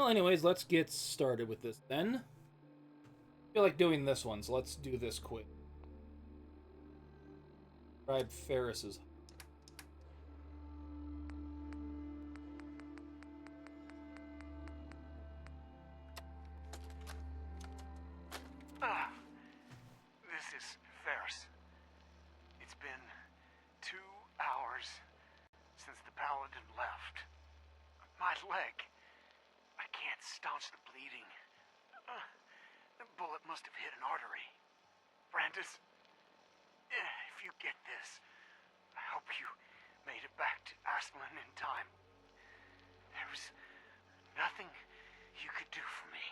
Well, anyways, let's get started with this then. I feel like doing this one, so let's do this quick. Tribe Ferris's. This is Ferris. It's been 2 hours since the paladin left. My leg. I can't staunch the bleeding. The bullet must have hit an artery. Brandis, if you get this, I hope you made it back to Aslan in time. There was nothing you could do for me.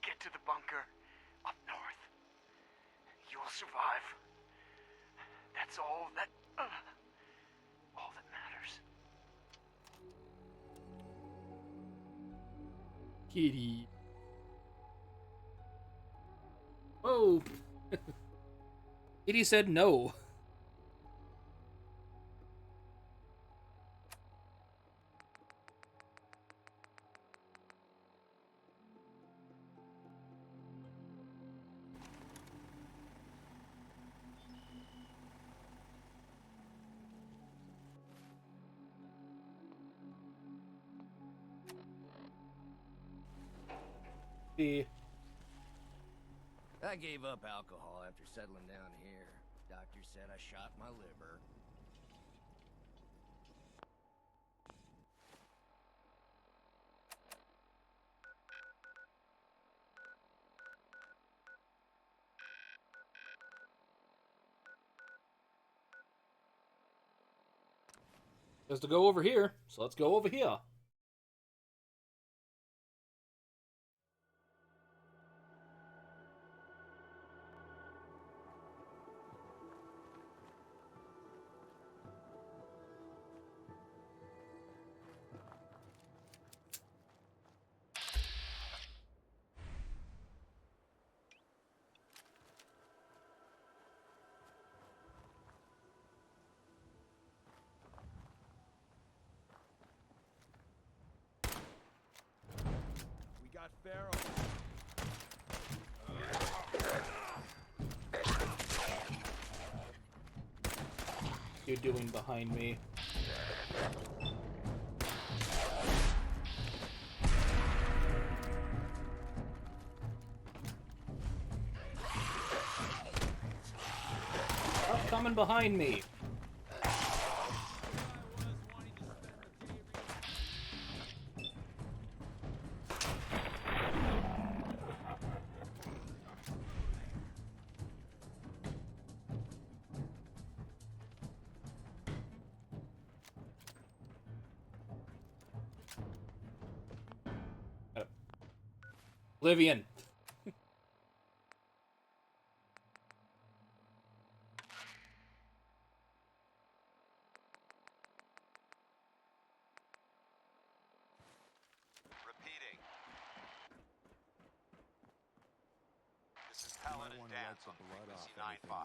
Get to the bunker up north. You'll survive. That's all that matters. Kitty. Oh. Kitty said no. I gave up alcohol after settling down here. Doctor said I shot my liver. Has to go over here, so let's go over here. We got Pharaoh. You're doing behind me. Stop coming behind me. Oblivion. Repeating. This is Paladin Dance on frequency 9-5.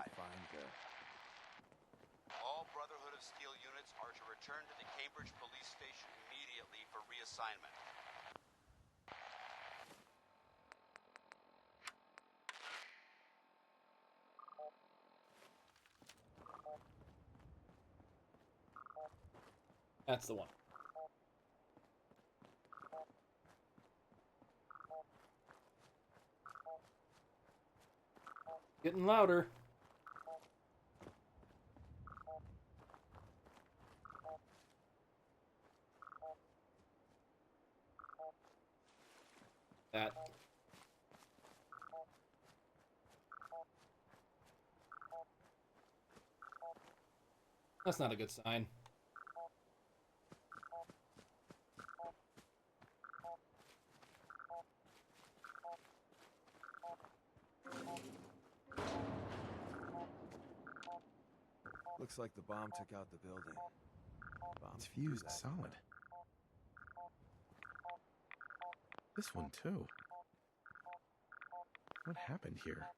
All Brotherhood of Steel units are to return to the Cambridge police station immediately for reassignment. That's the one. Getting louder. That. That's not a good sign. Looks like the bomb took out the building. Bomb's fused solid. This one too. What happened here?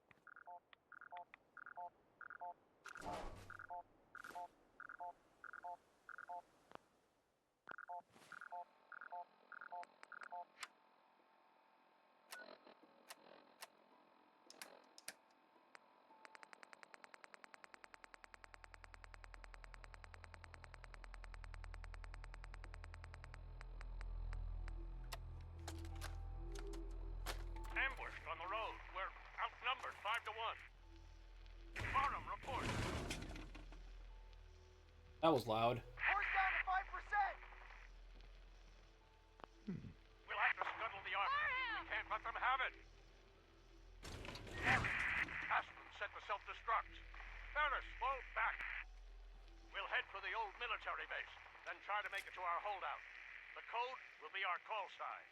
That was loud. Force down to 5%! We'll have to scuttle the army. We can't let them have it. Aspen set the self-destruct. Ferris, fall back. We'll head for the old military base, then try to make it to our holdout. The code will be our call sign.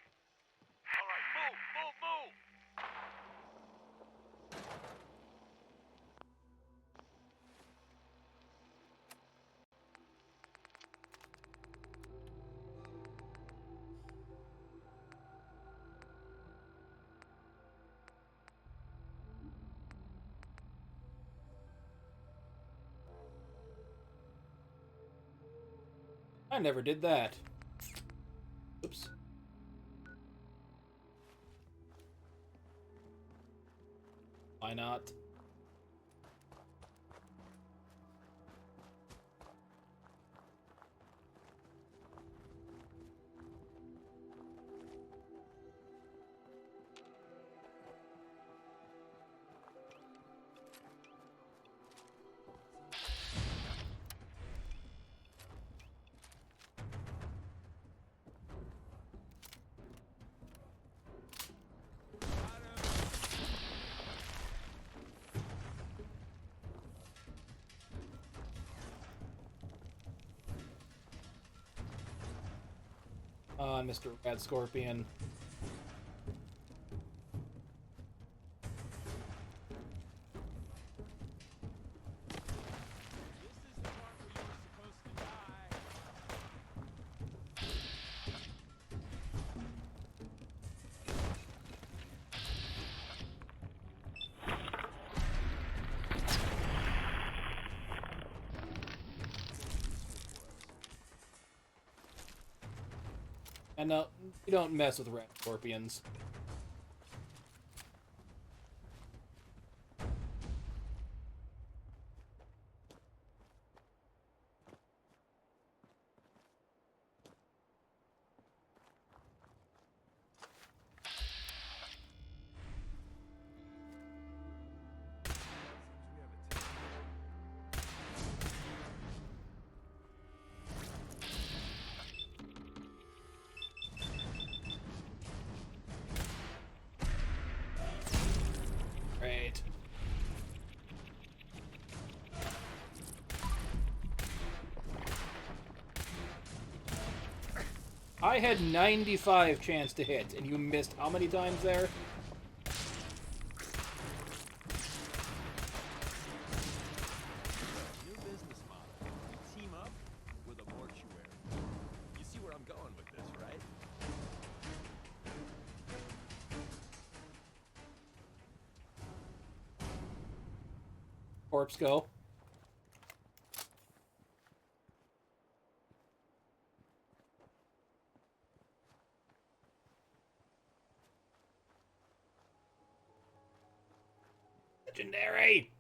All right, move, move, move! I never did that. Oops. Why not? Mr. Red Scorpion. And no, you don't mess with red scorpions. Great. I had 95 chance to hit, and you missed how many times there? New business model. We team up with a mortuary. You see where I'm going with this, right? Corpse go. Legendary!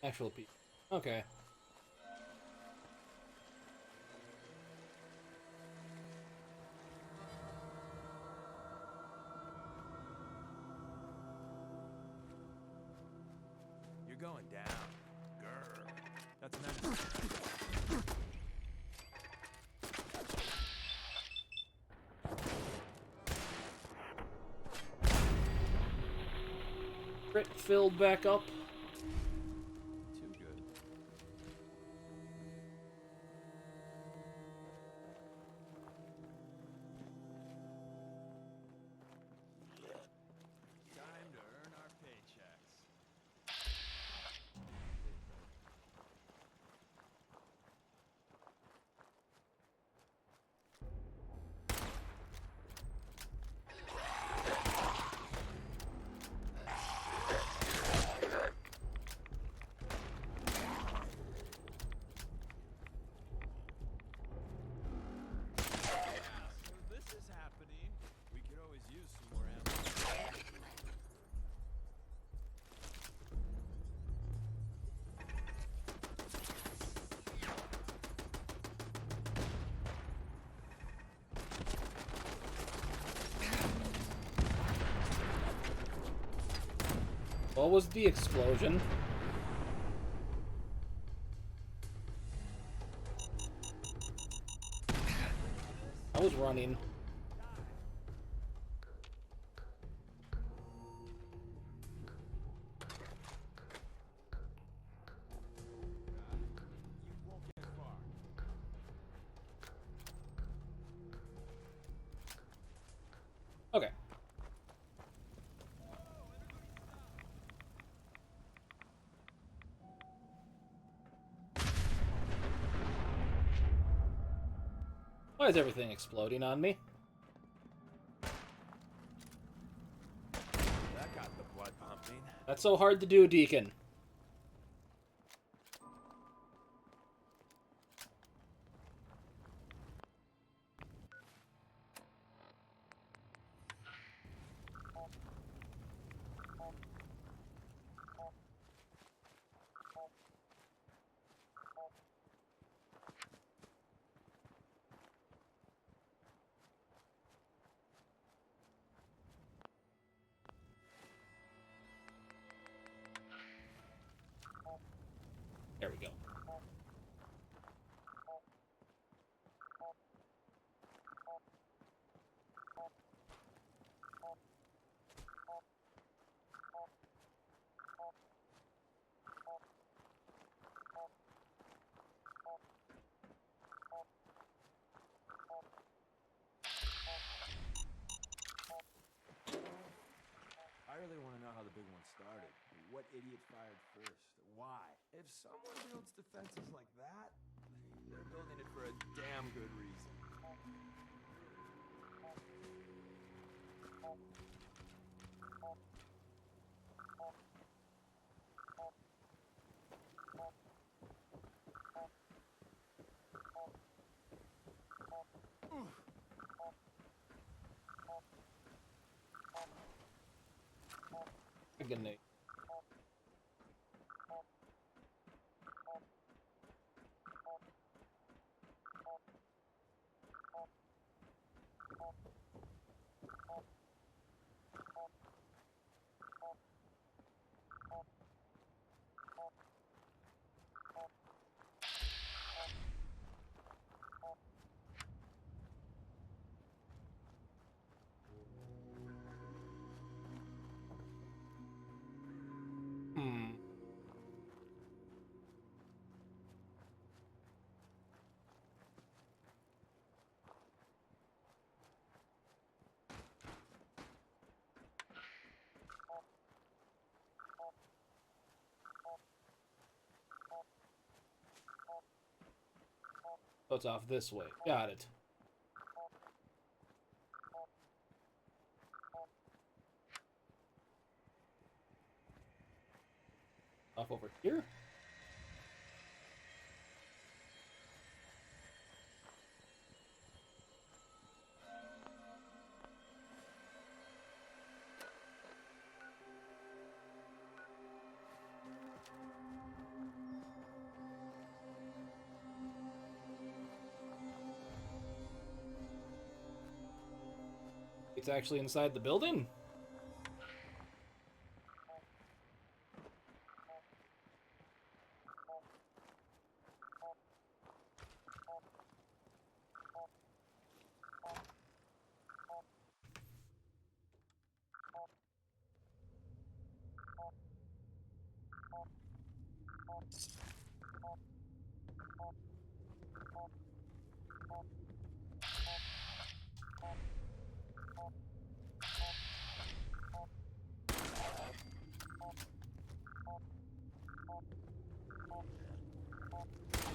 Actual people. Okay. You're going down. Grr. That's nice. Crit filled back up. Too good. Time to earn our paychecks. What was the explosion? I was running. Okay. Why is everything exploding on me? That got the blood pumping. That's so hard to do, Deacon. There we go. I really want to know how the big one started. What idiot fired first? Why? If someone builds defenses like that, they're building it for a damn good reason. Good night. So it's off this way. Got it. Off over here. It's actually inside the building?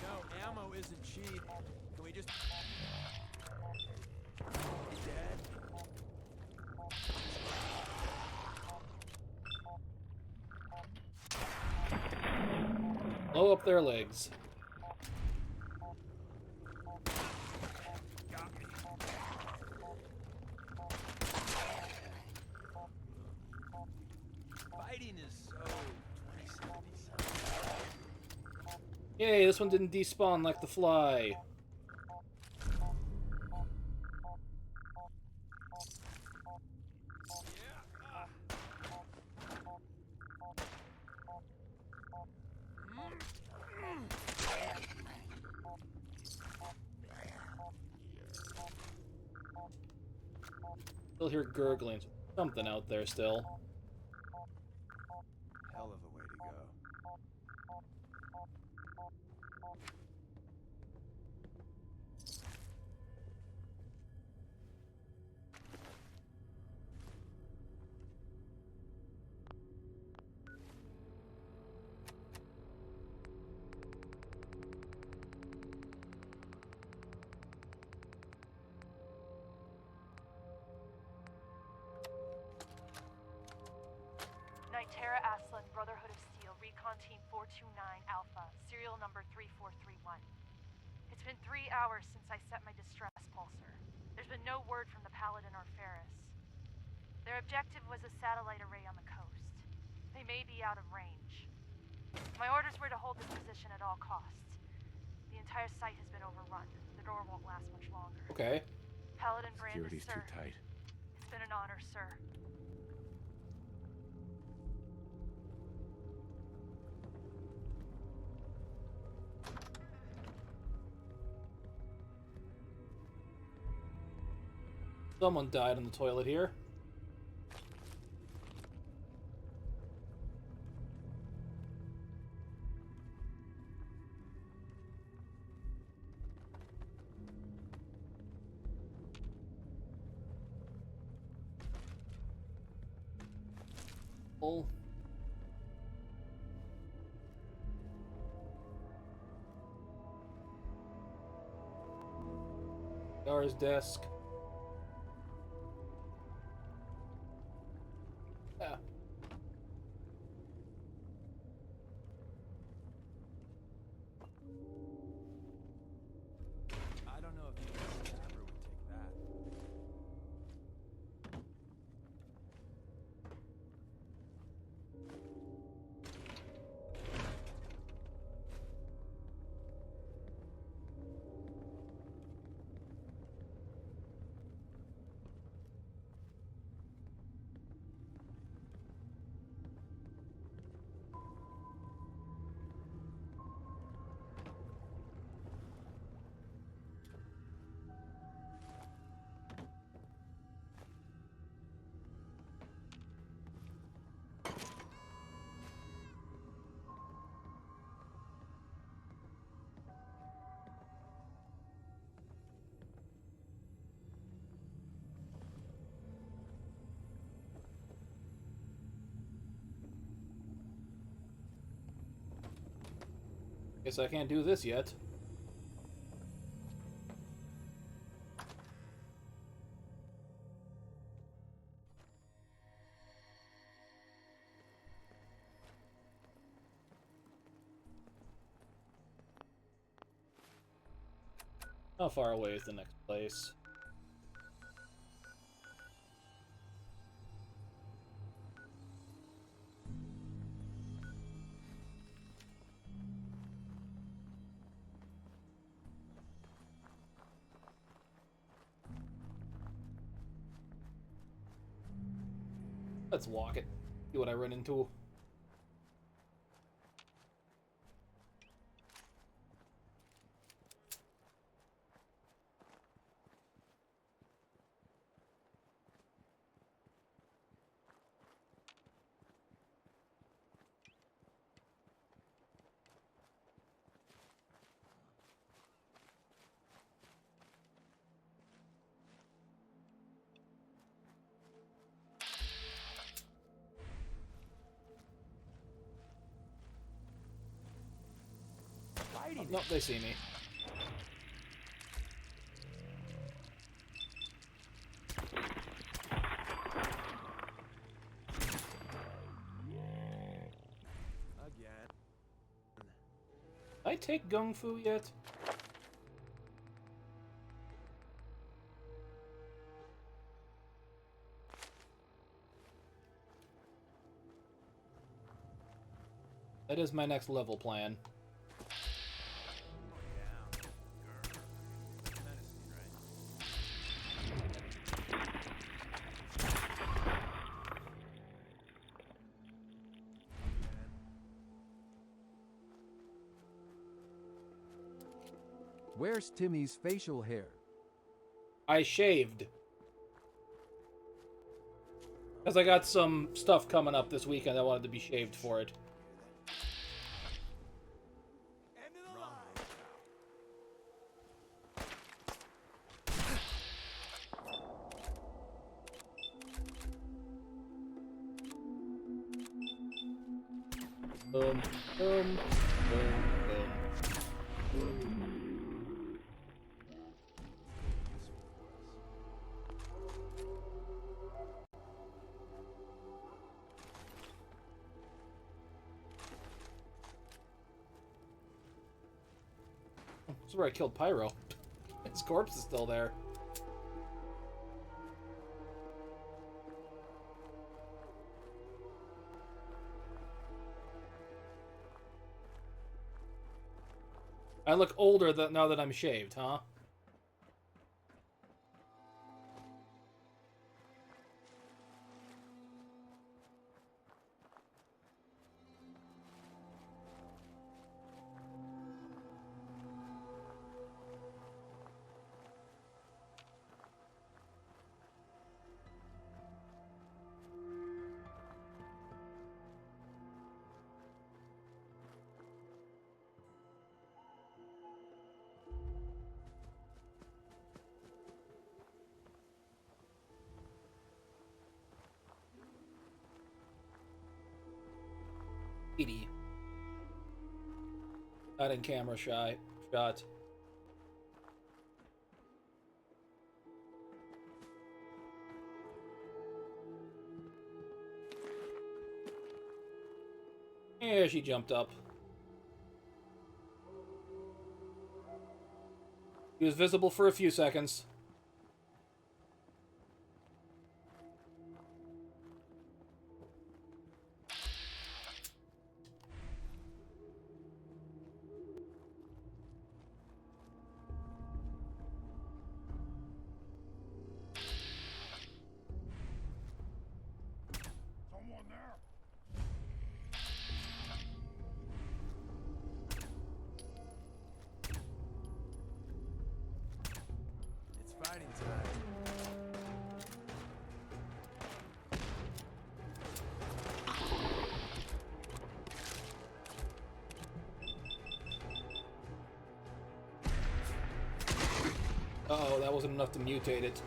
No, ammo isn't cheap. Can we just... He's dead? Blow up their legs. Got me. Fighting is so 2070. Yay, this one didn't despawn like the fly. Still hear gurglings. Something out there still. Hell of a way to go. Nitera Aslan, Brotherhood of Steel, Recon Team 429 Alpha, serial number 3431. It's been 3 hours since I set my distress pulsar. There's been no word from the Paladin or Ferris. Their objective was a satellite array on the coast. They may be out of range. My orders were to hold this position at all costs. The entire site has been overrun. The door won't last much longer. Okay. Paladin Brandis, Security's sir. too tight. It's been an honor, sir. Someone died in the toilet here. Oh. Yara's desk. Yeah. I don't know if you guys ever would take that. Guess I can't do this yet. How far away is the next place? Let's walk it. See what I run into. Oh, no, they see me. Again. Did I take Gung Fu yet? That is my next level plan. Where's Timmy's facial hair? I shaved. Because I got some stuff coming up this weekend I wanted to be shaved for it. End of the line. Boom, boom, boom, boom. This is where I killed Pyro. His corpse is still there. I look older now that I'm shaved, huh? Not in camera shot. Yeah, she jumped up. He was visible for a few seconds. It's fighting time. Uh-oh, that wasn't enough to mutate it.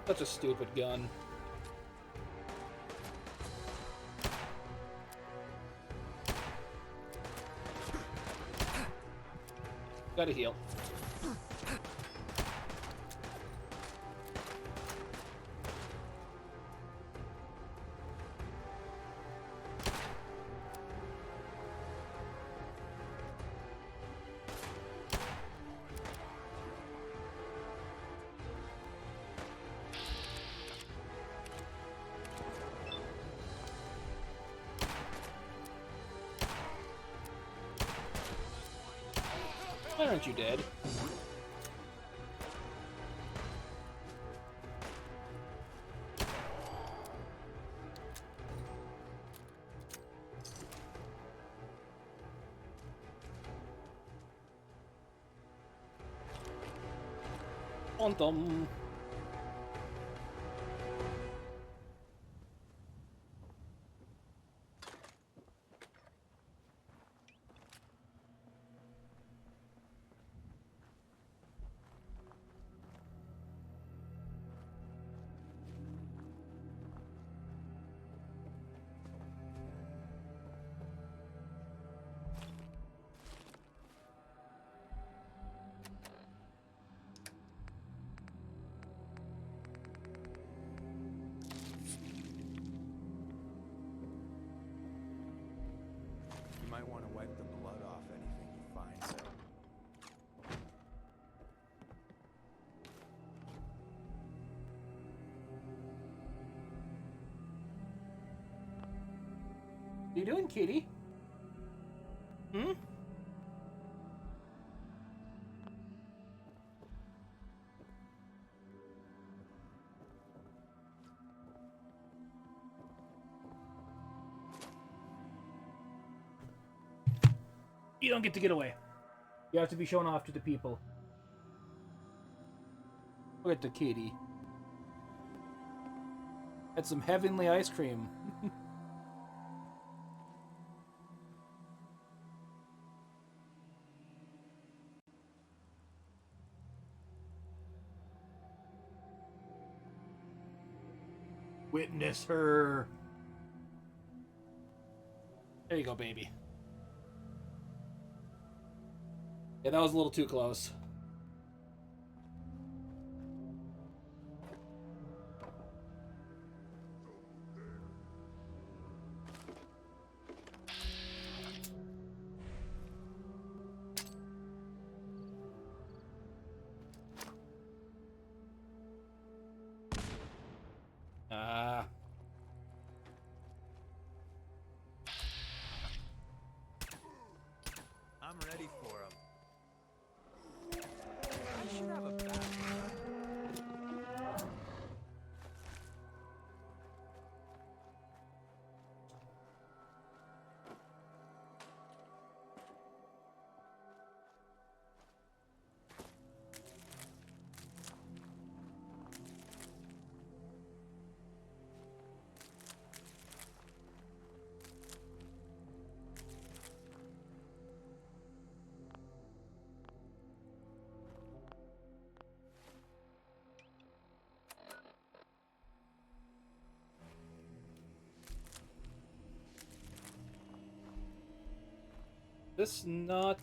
Such a stupid gun. Gotta heal. Why aren't you dead? Quantum. You might want to wipe the blood off anything you find, so. you doing, kitty? Hmm? You don't get to get away. You have to be shown off to the people. Look at the kitty. Had some heavenly ice cream. Witness her. There you go, baby. Yeah, that was a little too close. Ah. I'm ready for him. I should have a back. This not...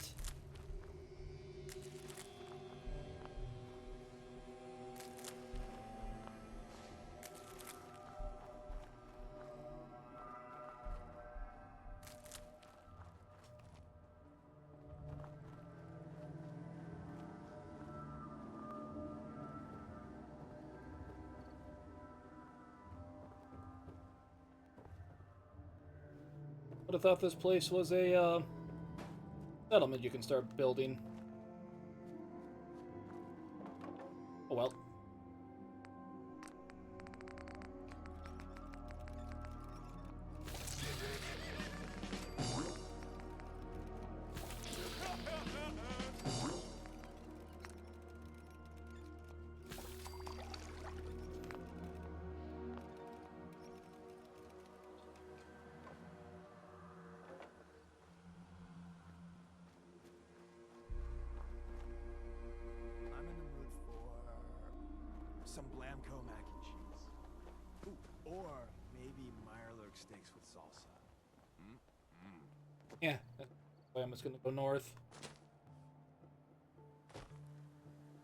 Would have thought this place was a settlement you can start building. Oh well. I'm in the mood for some Blamco mac and cheese. Ooh, or maybe Meyerlurk steaks with salsa. Yeah, that's why I'm just gonna go north.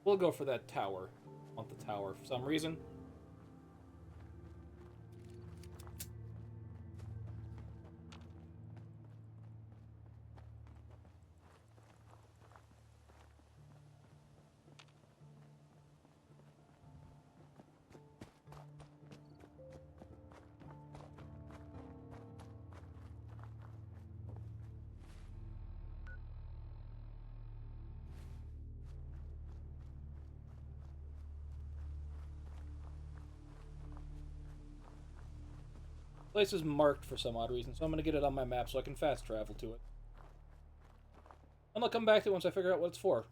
We'll go for that tower. I want the tower for some reason. Place is marked for some odd reason, so I'm going to get it on my map so I can fast travel to it. And I'll come back to it once I figure out what it's for.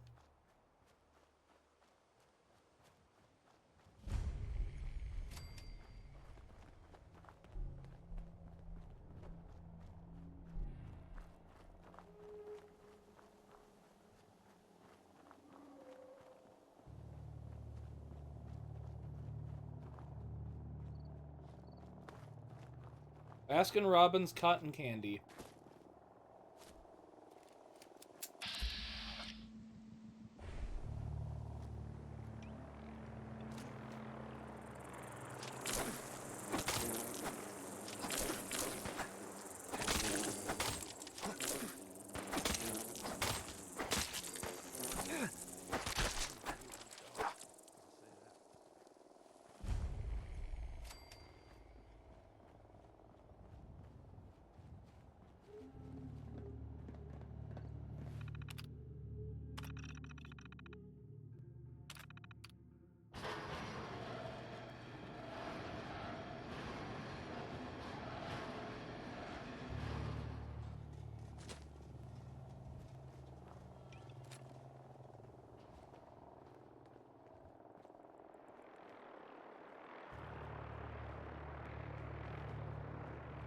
Baskin Robbins cotton candy.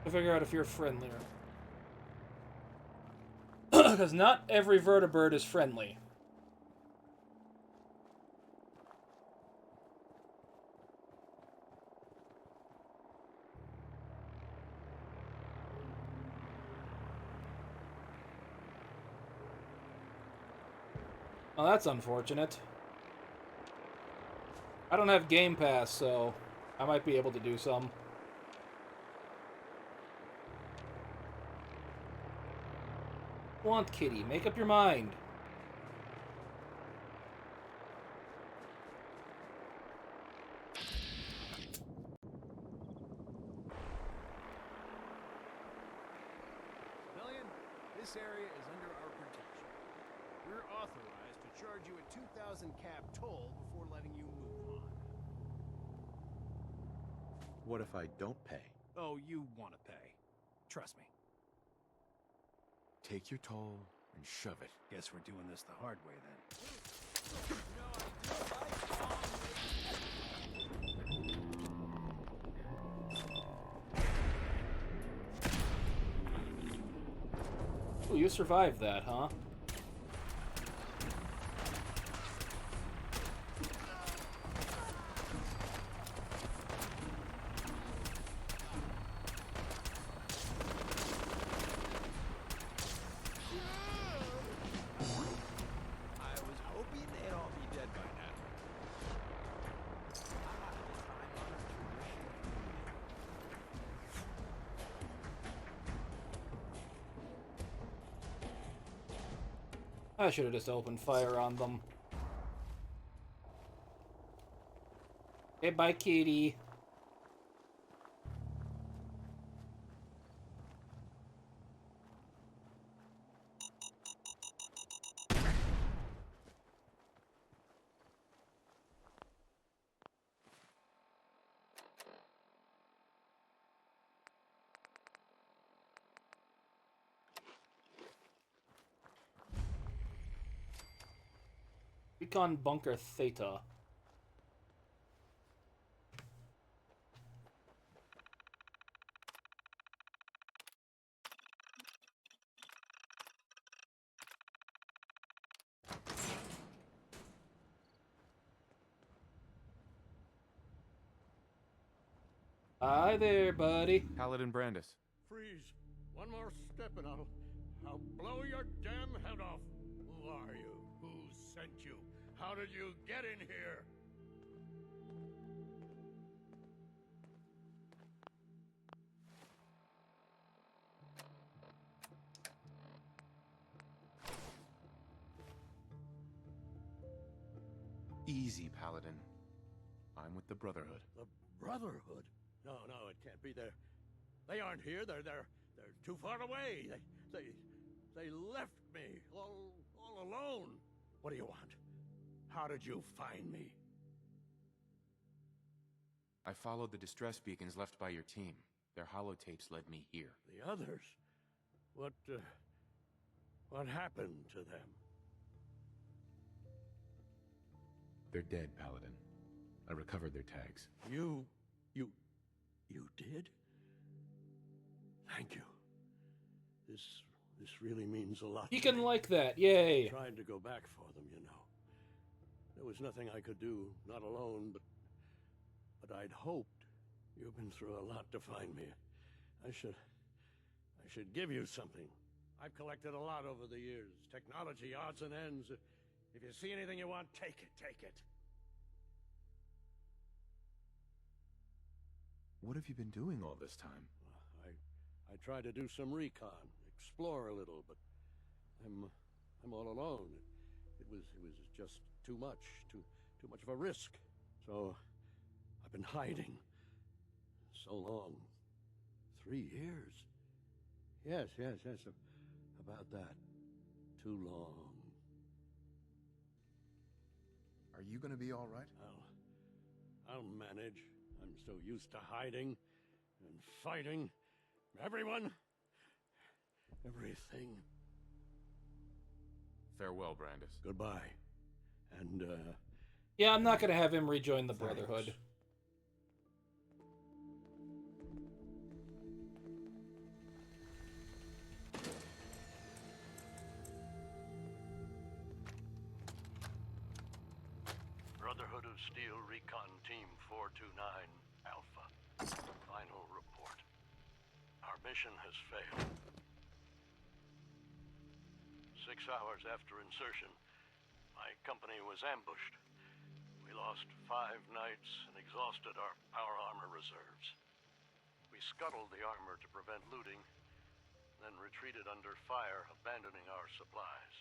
To figure out if you're friendlier. Because not every vertibird is friendly. Well, that's unfortunate. I don't have Game Pass, so I might be able to do some. Want, kitty? Make up your mind. Battalion, this area is under our protection. We're authorized to charge you a 2,000 cap toll before letting you move on. What if I don't pay? Oh, you want to pay. Trust me. Take your toll and shove it. Guess we're doing this the hard way then. Ooh, you survived that, huh? I should have just opened fire on them. Hey, bye, kitty. Recon Bunker Theta. Hi there, buddy. Paladin Brandis. Freeze. One more step and I'll blow your damn head off. Who are you? Who sent you? How did you get in here? Easy, Paladin. I'm with the Brotherhood. The Brotherhood? No, it can't be. They aren't here. They're too far away. They left me all alone. What do you want? How did you find me? I followed the distress beacons left by your team. Their holotapes led me here. The others? What happened to them? They're dead, Paladin. I recovered their tags. You did? Thank you. This really means a lot. You can like that, yay! I tried to go back for them, you know. There was nothing I could do, not alone, but I'd hoped. You've been through a lot to find me. I should give you something. I've collected a lot over the years. Technology, odds and ends. If you see anything you want, take it. What have you been doing all this time? I tried to do some recon, explore a little, but I'm all alone. It was just too much of a risk. So I've been hiding so long. 3 years. Yes, about that. Too long. Are you gonna be all right? I'll manage. I'm so used to hiding and fighting. Everyone. Everything. Farewell, Brandis. Goodbye. And, Yeah, I'm not gonna have him rejoin the Brotherhood. 429 Alpha. Final report. Our mission has failed. 6 hours after insertion, my company was ambushed. We lost 5 knights and exhausted our power armor reserves. We scuttled the armor to prevent looting, then retreated under fire, abandoning our supplies.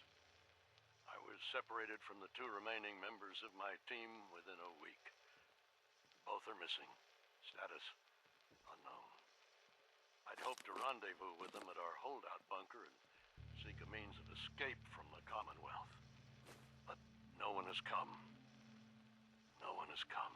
I was separated from the 2 remaining members of my team within a week. Both are missing. Status unknown. I'd hoped to rendezvous with them at our holdout bunker and seek a means of escape from the Commonwealth. But no one has come. No one has come.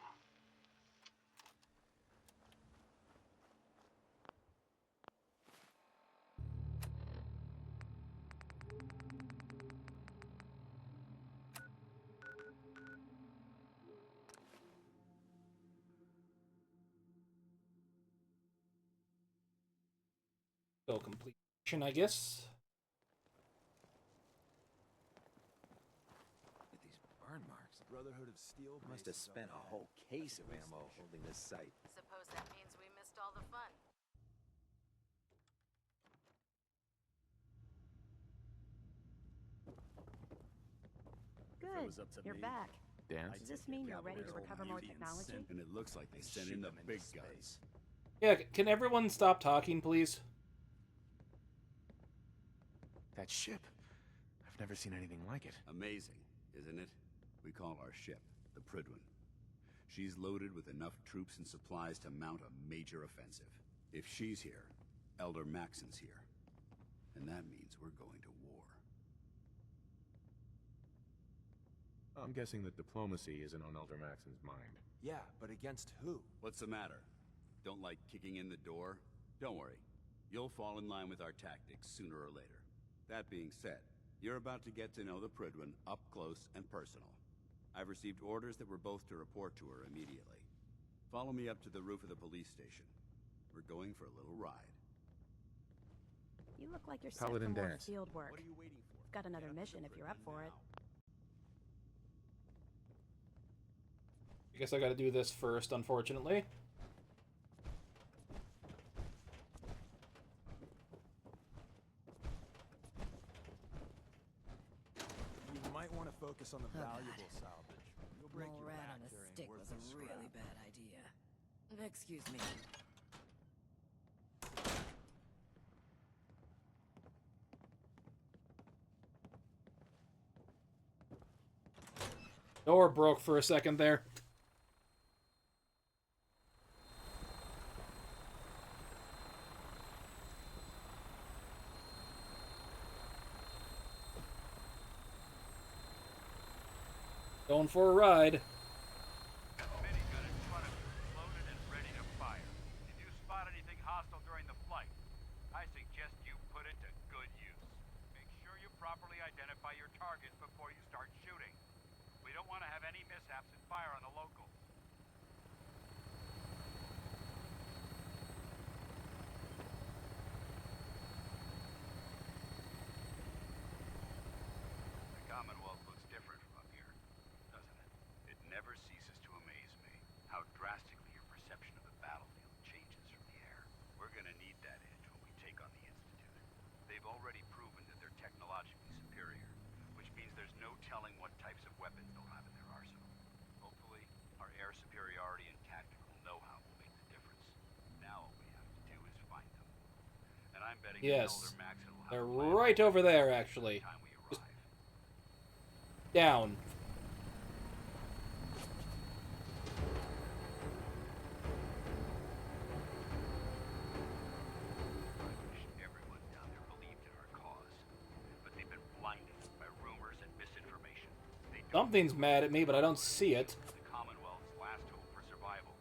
So completion, I guess. At these burn marks. Brotherhood of Steel Must have spent a whole case of ammo holding this site. Suppose that means we missed all the fun. Good. You're back. Dance? Does this mean you're ready to recover more technology? And it looks like they sent in the big guns. Yeah, can everyone stop talking, please? That ship. I've never seen anything like it. Amazing, isn't it? We call our ship the Prydwen. She's loaded with enough troops and supplies to mount a major offensive. If she's here, Elder Maxon's here. And that means we're going to war. I'm guessing that diplomacy isn't on Elder Maxon's mind. Yeah, but against who? What's the matter? Don't like kicking in the door? Don't worry. You'll fall in line with our tactics sooner or later. That being said, you're about to get to know the Prydwen up close and personal. I've received orders that we're both to report to her immediately. Follow me up to the roof of the police station. We're going for a little ride. You look like you're Paladin set for more dance. field work. What are you waiting for? Got another mission if you're up for it. I guess I gotta do this first, unfortunately. You might want to focus on the valuable salvage. You'll break Mole your rat back on a carrying stick was a worthless really scrap. bad idea. Excuse me. Door broke for a second there. Going for a ride. Minigun in front of you, loaded and ready to fire. If you spot anything hostile during the flight, I suggest you put it to good use. Make sure you properly identify your targets before you start shooting. We don't want to have any mishaps and fire on the local. The Commonwealth looks different from up here, doesn't it? It never ceases to amaze me how drastically your perception of the battlefield changes from the air. We're gonna need that edge when we take on the Institute. They've already proven that they're technologically superior, which means there's no telling what types of weapons they'll have in their arsenal. Hopefully, our air superiority and tactical know-how will make the difference. Now all we have to do is find them. And I'm betting Yes. Elder Maxon will have They're a plan right over there, by actually. the time we Just arrive. down. I wish everyone down there believed in our cause, but they've been blinded by rumors and misinformation. They don't Something's mad at me, but I don't see it. the Commonwealth's last hope for survival.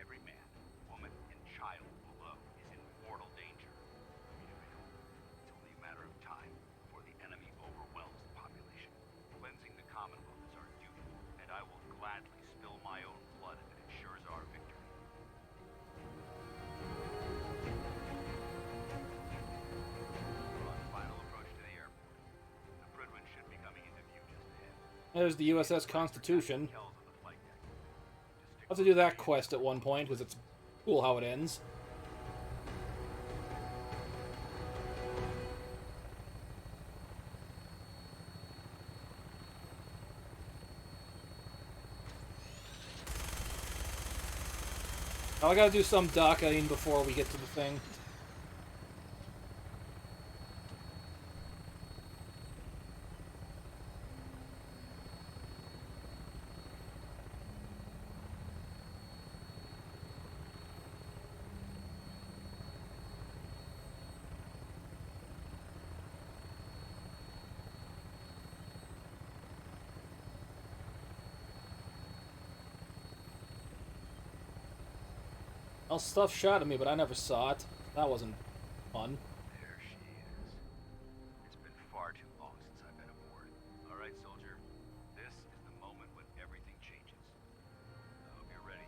Every man, woman, and child below is in mortal danger. It's only a matter of time before the enemy overwhelms the population. Cleansing the Commonwealth is our duty, and I will gladly spill my own blood if it ensures our victory. We're on final approach to the airport. The Prydwen should be coming into view just ahead. There's the USS Constitution. Kells on the flight deck. Just stick I'll have to do that quest at one point, because it's cool how it ends. Oh, I gotta do some docking before we get to the thing. Well, stuff shot at me, but I never saw it. That wasn't fun. There she is. It's been far too long since I've been aboard. All right, soldier. This is the moment when everything changes. I hope you're ready.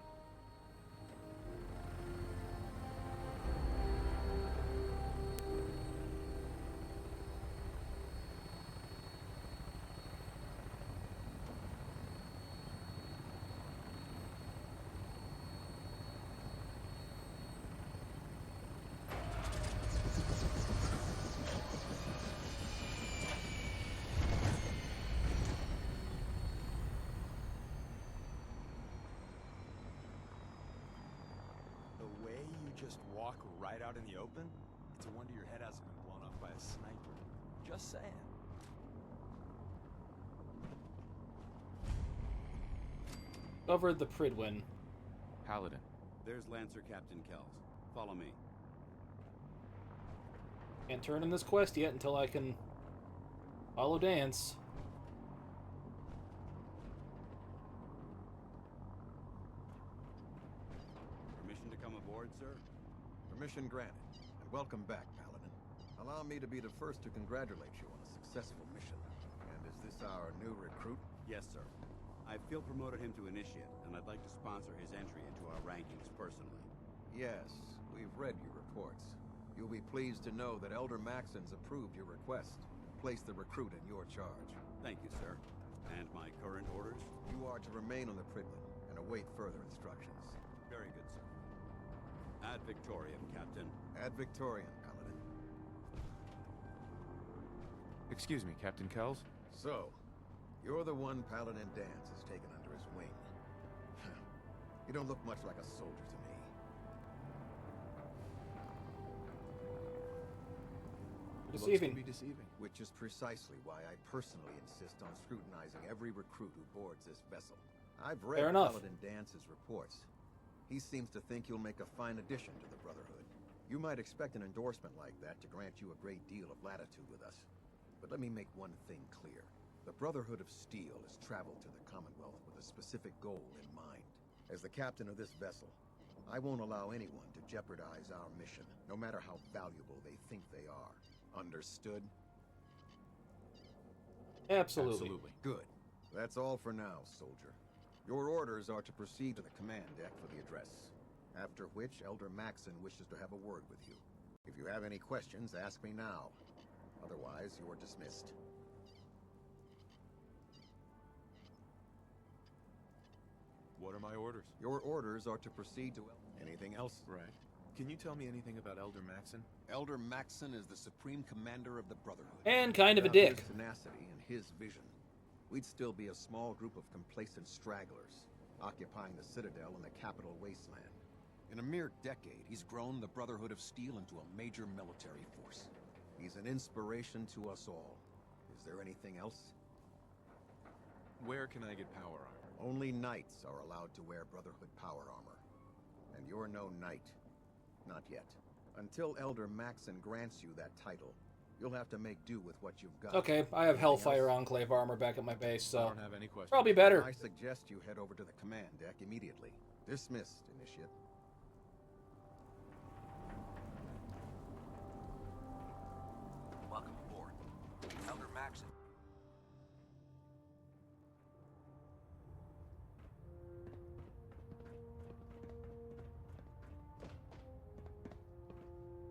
Just walk right out in the open? It's a wonder your head hasn't been blown off by a sniper. Just saying. Covered the Prydwen. Paladin. There's Lancer Captain Kells. Follow me. Can't turn in this quest yet until I can follow Dance. Permission to come aboard, sir? Permission granted, and welcome back, Paladin. Allow me to be the first to congratulate you on a successful mission. And is this our new recruit? Yes, sir. I feel promoted him to initiate, and I'd like to sponsor his entry into our rankings personally. Yes, we've read your reports. You'll be pleased to know that Elder Maxon's approved your request. Place the recruit in your charge. Thank you, sir. And my current orders? You are to remain on the Prydwen and await further instructions. Very good, sir. Ad Victoriam, Captain. Ad Victoriam, Paladin. Excuse me, Captain Kells? So, you're the one Paladin Dance has taken under his wing. You don't look much like a soldier to me. Deceiving. Looks to be deceiving. Which is precisely why I personally insist on scrutinizing every recruit who boards this vessel. I've read Paladin Dance's reports. He seems to think you'll make a fine addition to the Brotherhood. You might expect an endorsement like that to grant you a great deal of latitude with us. But let me make one thing clear. The Brotherhood of Steel has traveled to the Commonwealth with a specific goal in mind. As the captain of this vessel, I won't allow anyone to jeopardize our mission, no matter how valuable they think they are. Understood? Absolutely. Good. That's all for now, soldier. Your orders are to proceed to the command deck for the address, after which Elder Maxon wishes to have a word with you. If you have any questions, ask me now. Otherwise, you're dismissed. What are my orders? Your orders are to proceed to... Anything else? Right. Can you tell me anything about Elder Maxon? Elder Maxon is the supreme commander of the Brotherhood. And kind of a Without dick. His tenacity and his vision, we'd still be a small group of complacent stragglers, occupying the Citadel and the capital wasteland. In a mere decade, he's grown the Brotherhood of Steel into a major military force. He's an inspiration to us all. Is there anything else? Where can I get power armor? Only knights are allowed to wear Brotherhood power armor. And you're no knight. Not yet. Until Elder Maxon grants you that title, you'll have to make do with what you've got. Okay, I have Hellfire Enclave armor back at my base, so... I don't have any questions. Probably better. I suggest you head over to the command deck immediately. Dismissed, Initiate. Welcome aboard. Elder Maxon.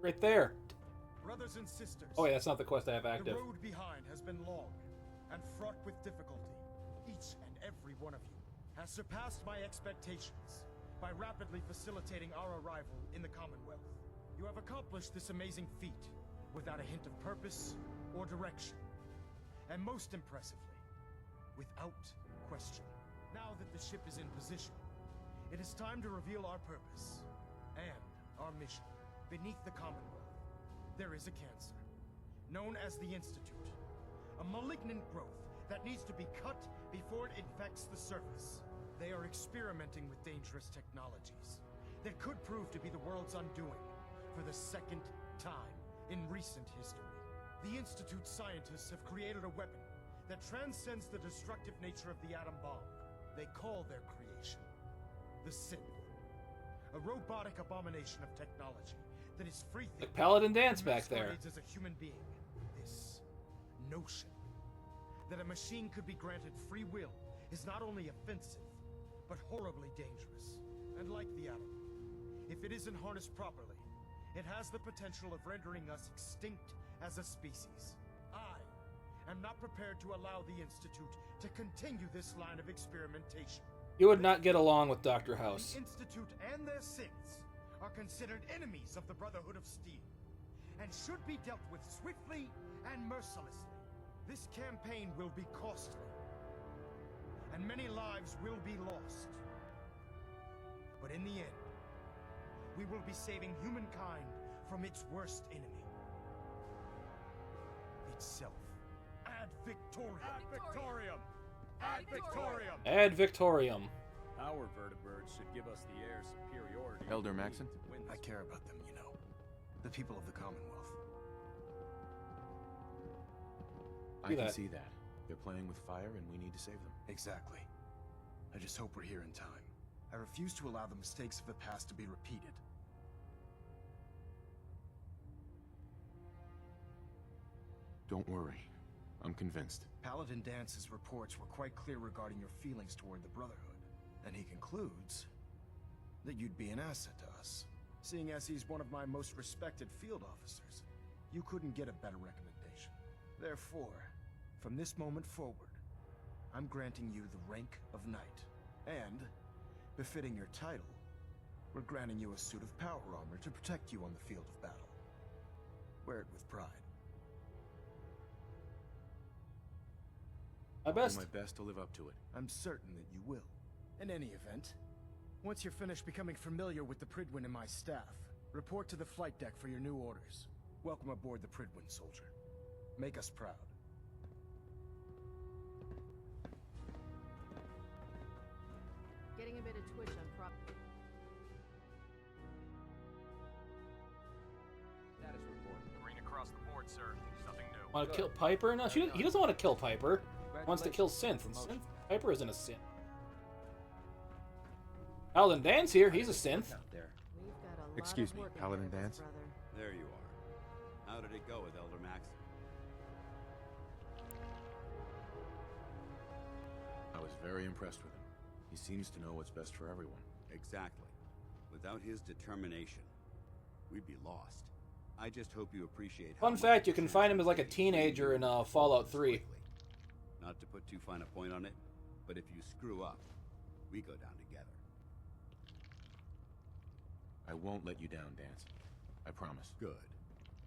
Right there. Brothers and sisters. Oh wait, that's not the quest I have active. The road behind has been long and fraught with difficulty. Each and every one of you has surpassed my expectations by rapidly facilitating our arrival in the Commonwealth. You have accomplished this amazing feat without a hint of purpose or direction. And most impressively, without question. Now that the ship is in position, it is time to reveal our purpose and our mission. Beneath the Commonwealth, there is a cancer, known as the Institute. A malignant growth that needs to be cut before it infects the surface. They are experimenting with dangerous technologies that could prove to be the world's undoing for the second time in recent history. The Institute's scientists have created a weapon that transcends the destructive nature of the atom bomb. They call their creation the Synth. A robotic abomination of technology that is free thinking. Like Paladin Dance back there. As a human being. This notion that a machine could be granted free will is not only offensive, but horribly dangerous. And like the atom, if it isn't harnessed properly, it has the potential of rendering us extinct as a species. I am not prepared to allow the Institute to continue this line of experimentation. You would not get along with Dr. House. The Institute and their synths are considered enemies of the Brotherhood of Steel, and should be dealt with swiftly and mercilessly. This campaign will be costly, and many lives will be lost. But in the end, we will be saving humankind from its worst enemy. Itself. Ad Victoriam! Ad Victoriam! Ad Victoriam! Ad Victoriam. Our vertibirds should give us the air superiority. Elder Maxon? I care about them, you know. The people of the Commonwealth. I can see that. They're playing with fire and we need to save them. Exactly. I just hope we're here in time. I refuse to allow the mistakes of the past to be repeated. Don't worry. I'm convinced. Paladin Dance's reports were quite clear regarding your feelings toward the Brotherhood. And he concludes that you'd be an asset to us. Seeing as he's one of my most respected field officers, you couldn't get a better recommendation. Therefore, from this moment forward, I'm granting you the rank of Knight. And, befitting your title, we're granting you a suit of power armor to protect you on the field of battle. Wear it with pride. My best. I'll do my best to live up to it. I'm certain that you will. In any event, once you're finished becoming familiar with the Prydwen and my staff, report to the flight deck for your new orders. Welcome aboard the Prydwen, soldier. Make us proud. Getting a bit of twitch on prop. Status report. Green across the board, sir. Nothing new. Want to kill Piper? No, he doesn't want to kill Piper. He wants to kill Synth, and Piper isn't a synth. Paladin Dance here, he's a synth. Excuse me, Paladin Dance? There you are. How did it go with Elder Maxon? I was very impressed with him. He seems to know what's best for everyone. Exactly. Without his determination, we'd be lost. I just hope you appreciate how Fun fact, you can find him as like a teenager in Fallout 3. Not to put too fine a point on it, but if you screw up, we go down together. I won't let you down, Dance. I promise. Good.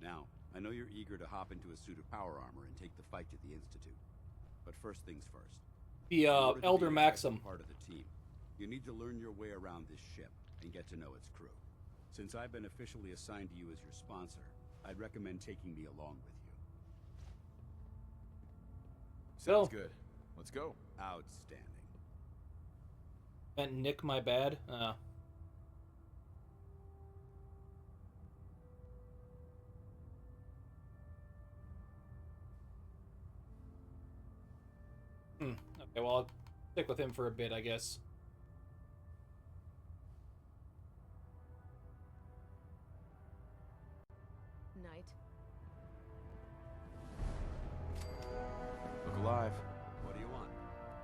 Now, I know you're eager to hop into a suit of power armor and take the fight to the Institute. But first things first. The Elder Maxim. Part of the team. You need to learn your way around this ship and get to know its crew. Since I've been officially assigned to you as your sponsor, I'd recommend taking me along with you. Sounds good. Let's go. Outstanding. And Nick, my bad. Okay, well, I'll stick with him for a bit, I guess. Knight. Look alive. What do you want?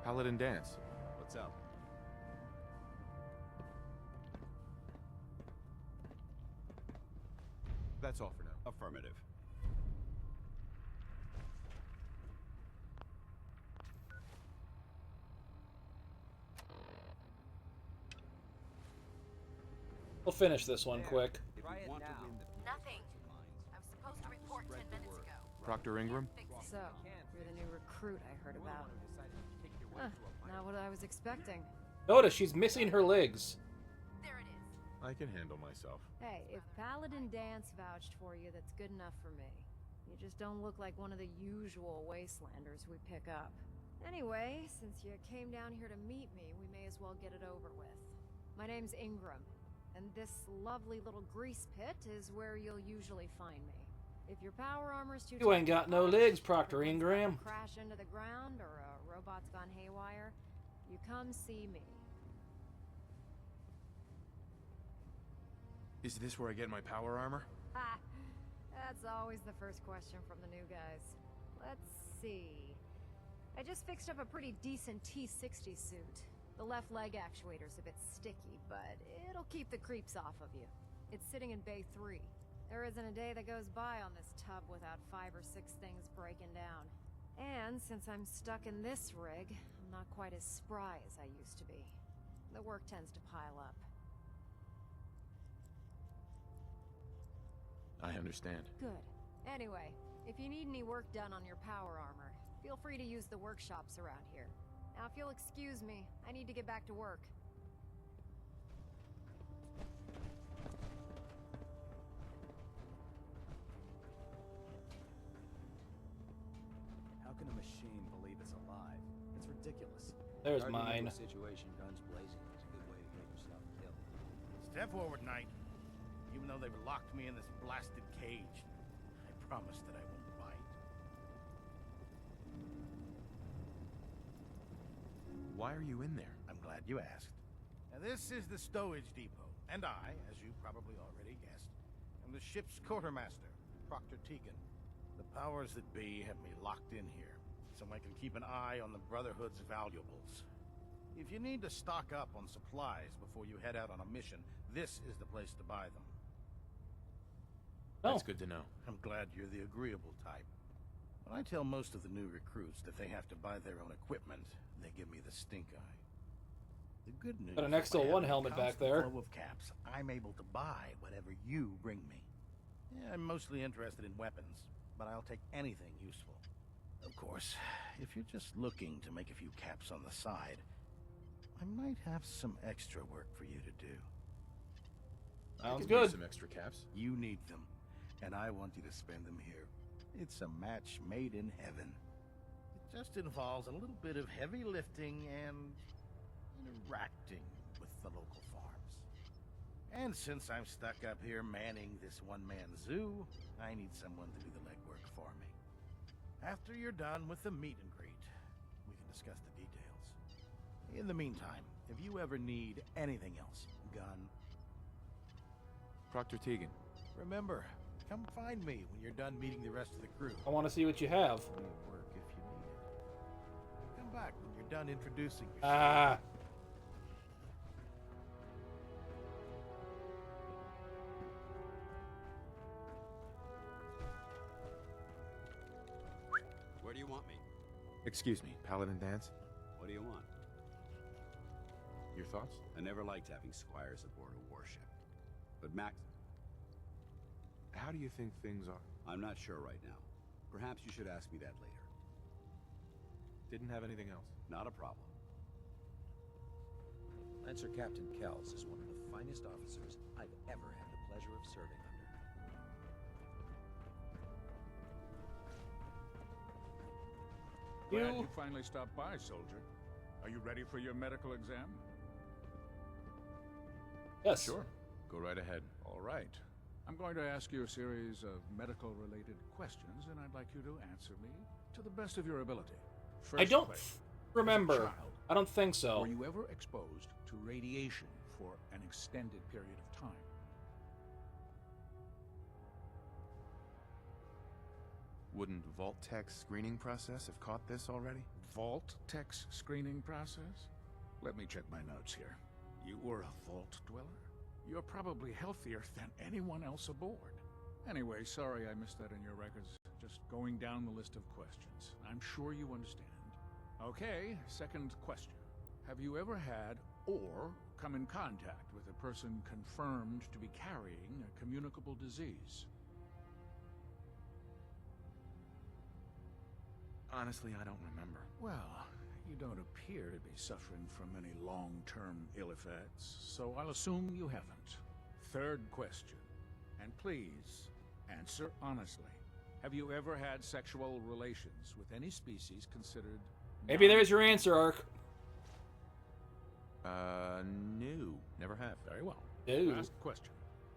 Paladin Dance. What's up? That's all for now. Affirmative. We'll finish this one quick. Nothing. I was supposed to report 10 minutes ago. Proctor Ingram? So, you're the new recruit I heard about. Huh, not what I was expecting. Notice she's missing her legs. There it is. I can handle myself. Hey, if Paladin Dance vouched for you, that's good enough for me. You just don't look like one of the usual wastelanders we pick up. Anyway, since you came down here to meet me, we may as well get it over with. My name's Ingram, and this lovely little grease pit is where you'll usually find me. If your power armor's too You ain't got no legs, Proctor if Ingram. crash into the ground or a robot's gone haywire, you come see me. Is this where I get my power armor? Ha! That's always the first question from the new guys. Let's see. I just fixed up a pretty decent T-60 suit. The left leg actuator's a bit sticky, but it'll keep the creeps off of you. It's sitting in Bay 3. There isn't a day that goes by on this tub without 5 or 6 things breaking down. And since I'm stuck in this rig, I'm not quite as spry as I used to be. The work tends to pile up. I understand. Good. Anyway, if you need any work done on your power armor, feel free to use the workshops around here. Now, if you'll excuse me, I need to get back to work. How can a machine believe it's alive? It's ridiculous. There's Starting into mine. a situation guns blazing is a good way to get yourself killed. Step forward, Knight. Even though they've locked me in this blasted cage, I promise that I won't bite. Why are you in there? I'm glad you asked. Now, this is the stowage depot, and I, as you probably already guessed, am the ship's quartermaster, Proctor Tegan. The powers that be have me locked in here, so I can keep an eye on the Brotherhood's valuables. If you need to stock up on supplies before you head out on a mission, this is the place to buy them. That's good to know. I'm glad you're the agreeable type. When I tell most of the new recruits that they have to buy their own equipment, they give me the stink eye. The good news Got an is by XL1 having a helmet back constant there. flow of caps, I'm able to buy whatever you bring me. Yeah, I'm mostly interested in weapons, but I'll take anything useful. Of course, if you're just looking to make a few caps on the side, I might have some extra work for you to do. Sounds Use good. some extra caps. You need them, and I want you to spend them here. It's a match made in heaven. It just involves a little bit of heavy lifting and interacting with the local farms. And since I'm stuck up here manning this one-man zoo, I need someone to do the legwork for me. After you're done with the meet and greet, we can discuss the details. In the meantime, if you ever need anything else, gun, Proctor Tegan. remember, come find me when you're done meeting the rest of the crew. I want to see what you have. Plenty of work if you need it. Come back when you're done introducing yourself. Ah. Where do you want me? Excuse me, Paladin Dance? What do you want? Your thoughts? I never liked having squires aboard a warship. But Max, How do you think things are? I'm not sure right now. Perhaps you should ask me that later. Didn't have anything else. Not a problem. Lancer Captain Kells is one of the finest officers I've ever had the pleasure of serving under. Glad you finally stopped by, soldier. Are you ready for your medical exam? Yes. Sure. Go right ahead. All right. I'm going to ask you a series of medical-related questions, and I'd like you to answer me to the best of your ability. I don't question. remember. As a child, I don't think so. were you ever exposed to radiation for an extended period of time? Wouldn't Vault Tech's screening process have caught this already? Vault Tech's screening process? Let me check my notes here. You were a Vault Dweller? You're probably healthier than anyone else aboard. Anyway, sorry I missed that in your records. Just going down the list of questions. I'm sure you understand. Okay, second question. Have you ever had or come in contact with a person confirmed to be carrying a communicable disease? Honestly, I don't remember. Well, you don't appear to be suffering from any long-term ill effects, so I'll assume you haven't. Third question, and please, answer honestly. Have you ever had sexual relations with any species considered... Maybe there's your answer, Ark. No. Never have. Very well. No. Last question.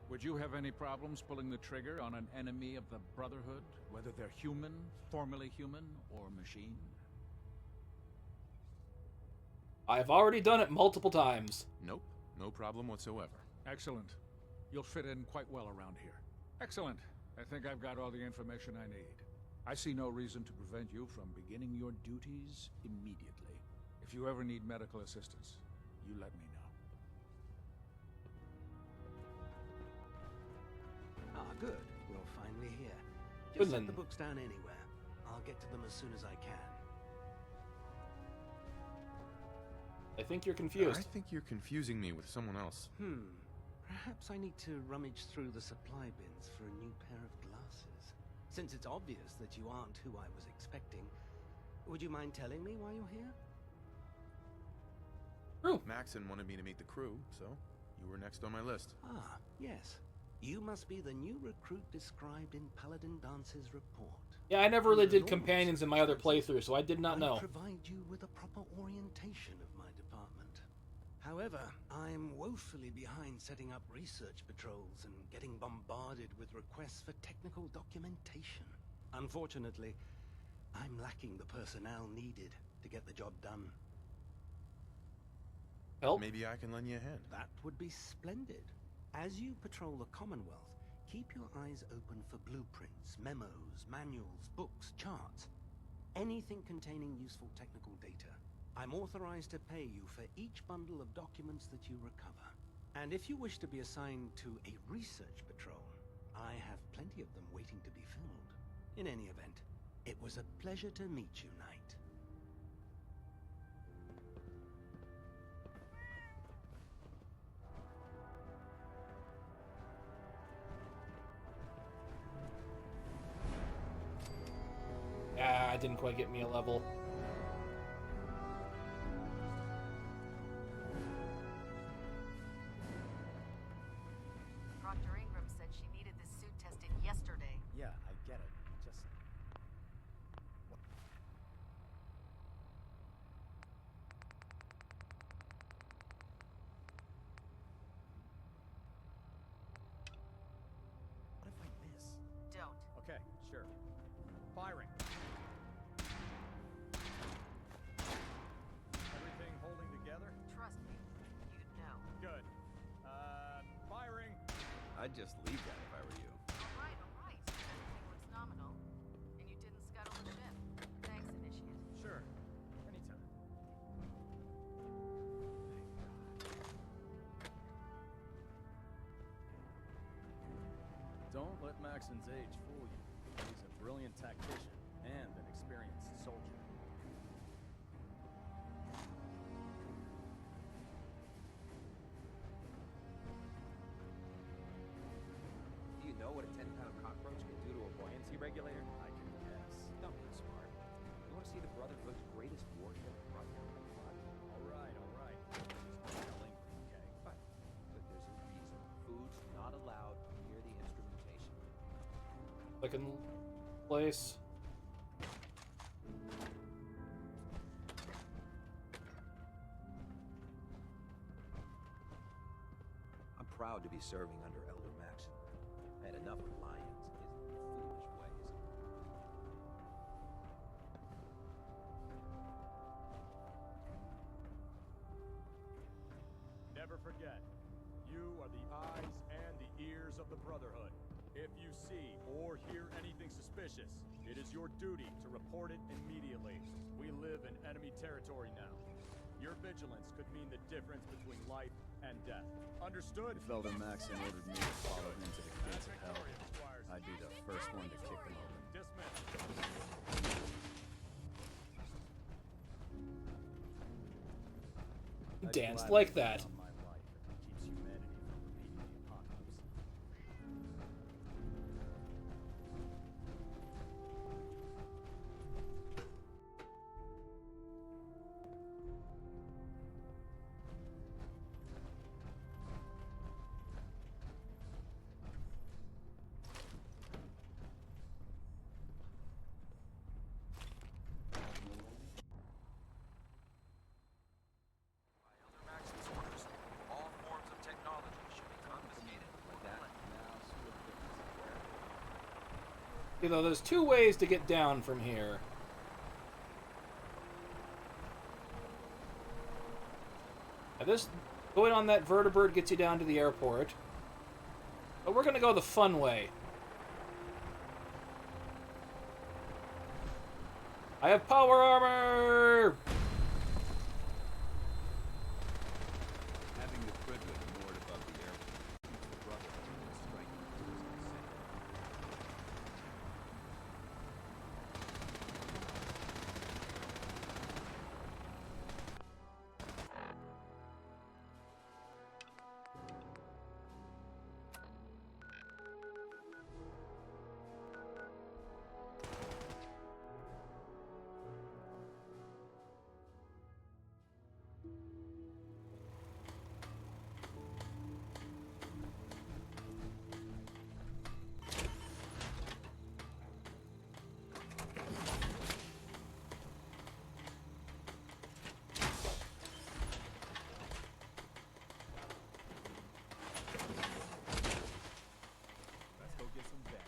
Would you have any problems pulling the trigger on an enemy of the Brotherhood, whether they're human, formerly human, or machine? I've already done it multiple times. Nope. No problem whatsoever. Excellent. You'll fit in quite well around here. Excellent. I think I've got all the information I need. I see no reason to prevent you from beginning your duties immediately. If you ever need medical assistance, you let me know. Ah, good. You're finally here. Just Woodland. set the books down anywhere. I'll get to them as soon as I can. I think you're confused. I think you're confusing me with someone else. Perhaps I need to rummage through the supply bins for a new pair of glasses. Since it's obvious that you aren't who I was expecting, would you mind telling me why you're here? True. Maxon wanted me to meet the crew, so you were next on my list. Ah, yes. You must be the new recruit described in Paladin Dance's report. Yeah, I never really did companions in my other playthrough, so I did not know. I provide you with a proper orientation of my department. However, I'm woefully behind setting up research patrols and getting bombarded with requests for technical documentation. Unfortunately, I'm lacking the personnel needed to get the job done. Help? Maybe I can lend you a hand. That would be splendid. As you patrol the Commonwealth, keep your eyes open for blueprints, memos, manuals, books, charts. Anything containing useful technical data. I'm authorized to pay you for each bundle of documents that you recover. And if you wish to be assigned to a research patrol, I have plenty of them waiting to be filled. In any event, it was a pleasure to meet you, Knight. Ah, it didn't quite get me a level. Dr. Ingram said she needed this suit tested yesterday. Yeah, I get it. Just... What if I miss? Don't. Okay, sure. Firing. Everything holding together? Trust me, you'd know. Good. Firing. I'd just leave that if I were you. All right. Everything looks nominal. And you didn't scuttle the ship. Thanks, Initiate. Sure. Anytime. Don't let Maxon's age fool you. He's a brilliant tactician and an experienced soldier. Do you know what a 10-pound cockroach can do to a buoyancy regulator? I can guess. Don't be smart. You want to see the Brotherhood's greatest warhead run down the clock? All right. He's not lingering, okay? But there's a reason. Food's not allowed near the instrumentation. Second place. I'm proud to be serving under Elder Maxon. I had enough with lions and his foolish ways. Never forget, you are the eyes and the ears of the Brotherhood. If you see or hear anything suspicious, it is your duty to report it immediately. We live in enemy territory now. Your vigilance could mean the difference between life and death. Understood? If Elder Maxon ordered me to follow him to the gates of hell, I'd be the first one to kick them open. Danced like that. My life. You know, there's two ways to get down from here. Now this going on that vertibird gets you down to the airport. But we're gonna go the fun way. I have power armor! Having the Prydwen moored above the airport keeps the Brotherhood from striking into its center. Let's go get some bed.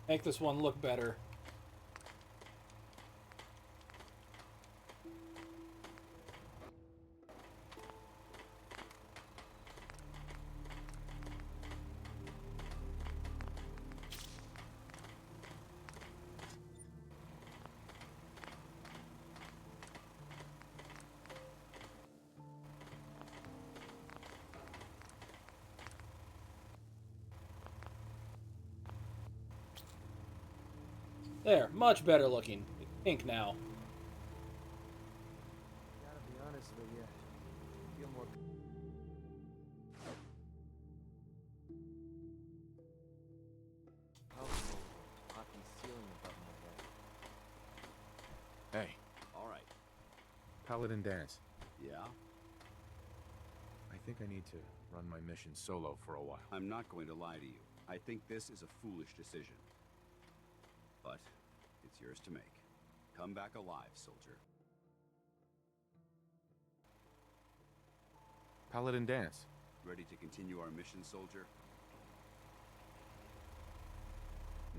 Make this one look better. There, much better looking. Pink now. Gotta be honest with you. I feel more. Powerful, rocky ceiling above my head. Hey, All right. Paladin Dance. Yeah? I think I need to run my mission solo for a while. I'm not going to lie to you. I think this is a foolish decision. But it's yours to make. Come back alive, soldier. Paladin Dance. Ready to continue our mission, soldier?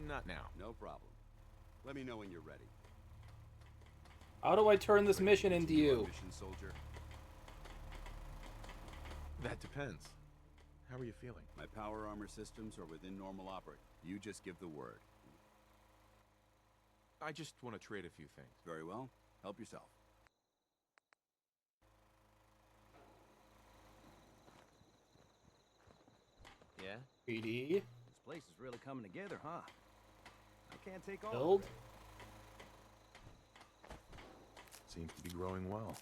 Not now. No problem. Let me know when you're ready. How do I turn this mission into you? Mission, soldier. That depends. How are you feeling? My power armor systems are within normal operate. You just give the word. I just want to trade a few things. Very well. Help yourself. Yeah? PD. This place is really coming together, huh? I can't take all Build. of it. Seems to be growing well.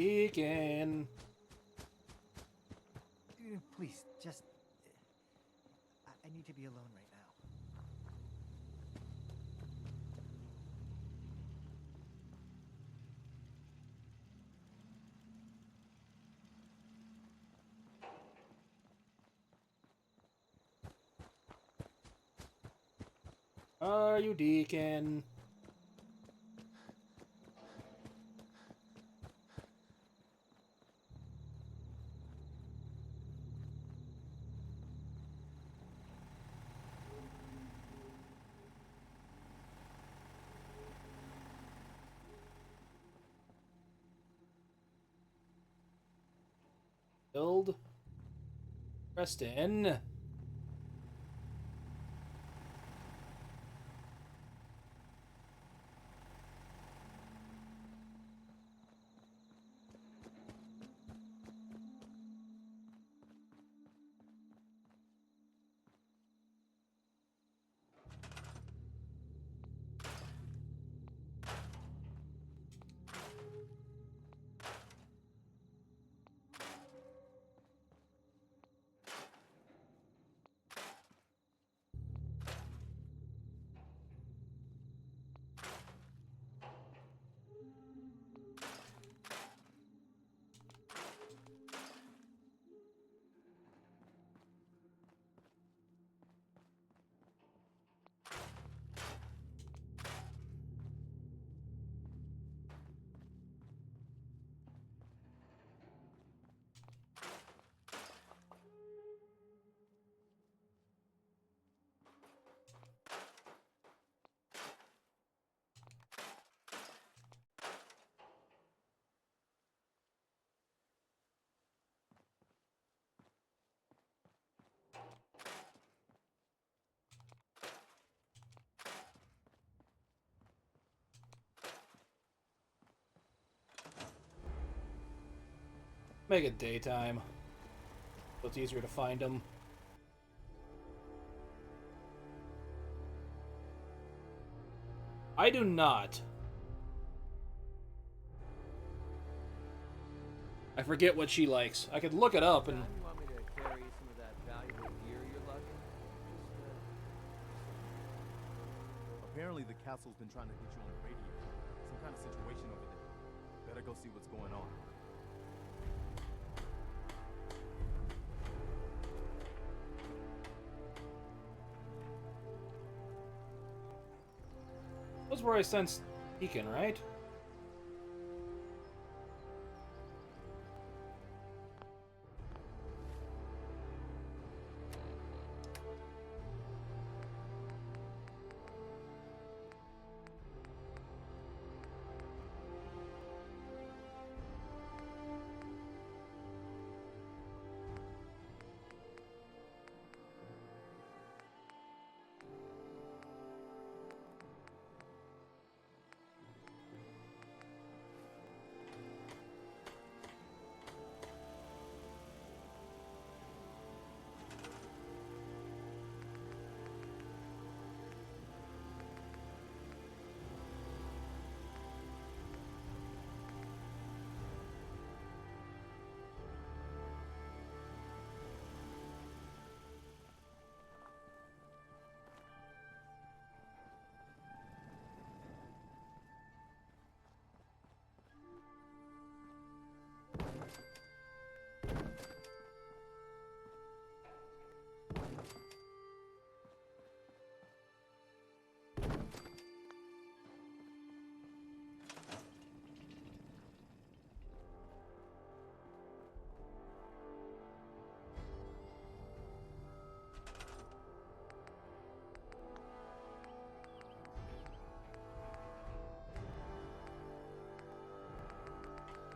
Deacon. Please, just... I need to be alone right now. Are you Deacon? Build. Preston. Make it daytime, so it's easier to find them. I do not. I forget what she likes. I could look it up and... You want me to carry some of that valuable gear you're lugging? Apparently the castle's been trying to get you on the radio. Some kind of situation over there. Better go see what's going on. That's where I sensed Deacon, right?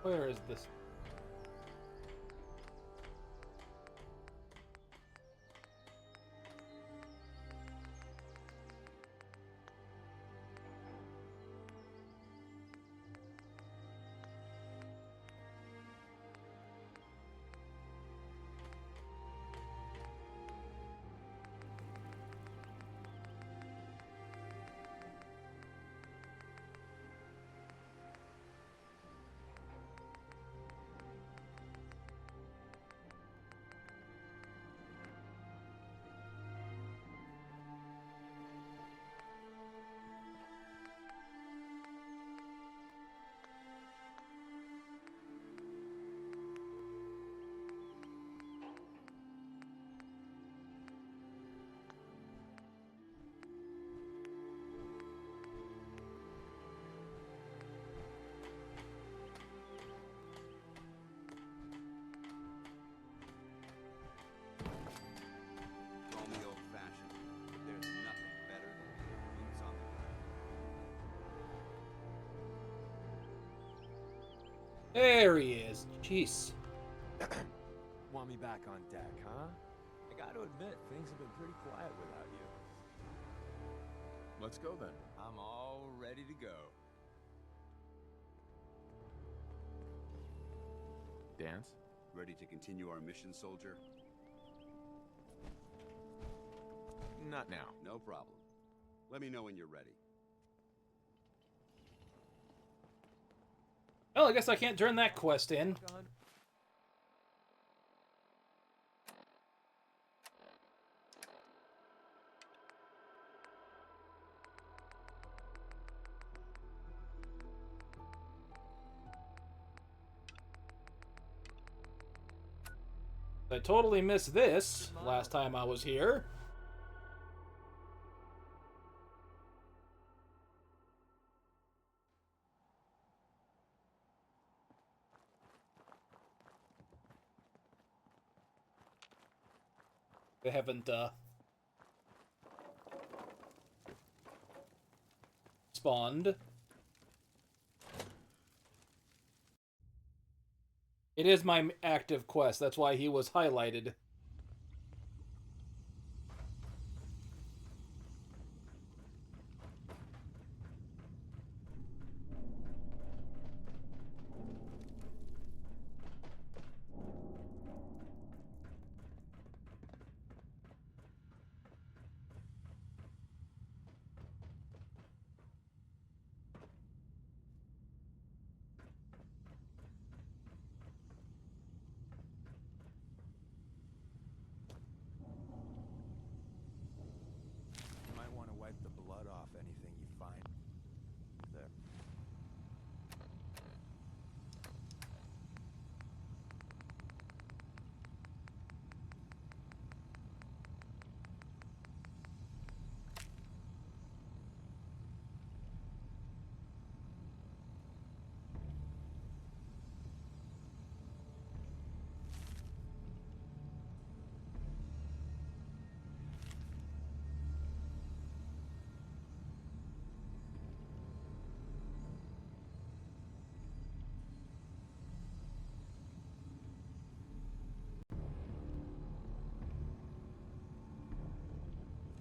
Where is this? There he is. Jeez. Want me back on deck, huh? I gotta admit, things have been pretty quiet without you. Let's go then. I'm all ready to go. Dance? Ready to continue our mission, soldier? Not now. No problem. Let me know when you're ready. Well, I guess I can't turn that quest in. I totally missed this last time I was here. They haven't, spawned. It is my active quest, that's why he was highlighted. You might want to wipe the blood off anything you find. There.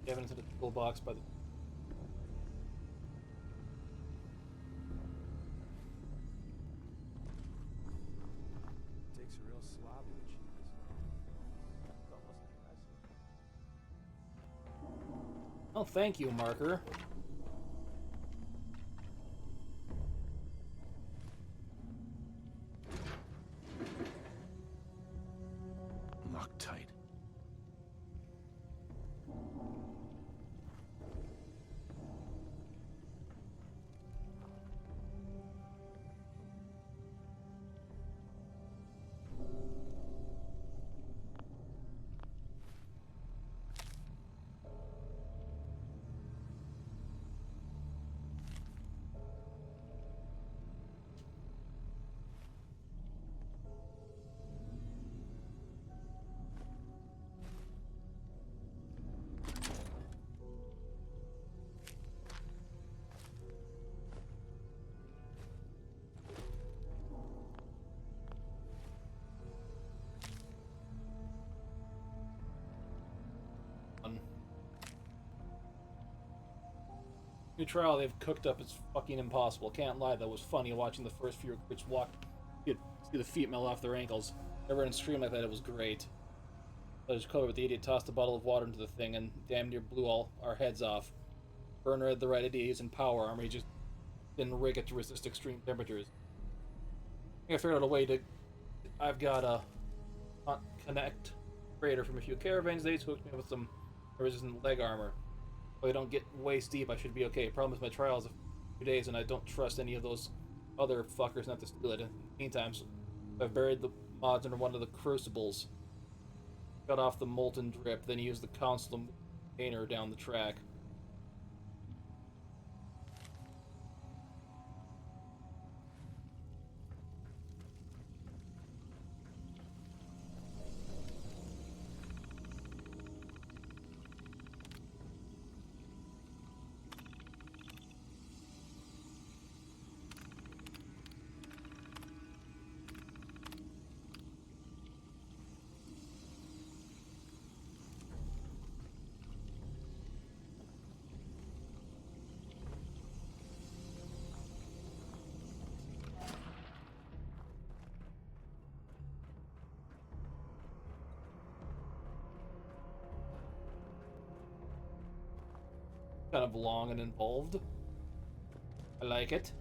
Evidence in the toolbox by the... Takes a real slob of cheese. It's almost impressive. Oh, thank you, marker. Loctite. New trial they've cooked up is fucking impossible. Can't lie, that was funny watching the first few recruits walk, see the feet melt off their ankles. Everyone screamed like that, it was great. I was covered with the idiot tossed a bottle of water into the thing and damn near blew all our heads off. Burner had the right idea using power armor, he just didn't rig it to resist extreme temperatures. I think I figured out a way to... I've got a connect freighter from a few caravans. They hooked me with some resistant leg armor. If I don't get waist deep, I should be okay. Problem is my trial's a few days and I don't trust any of those other fuckers not to steal it. In the meantime, I've buried the mods under one of the crucibles. Cut off the molten drip, then used the console container down the track. Kind of long and involved. I like it.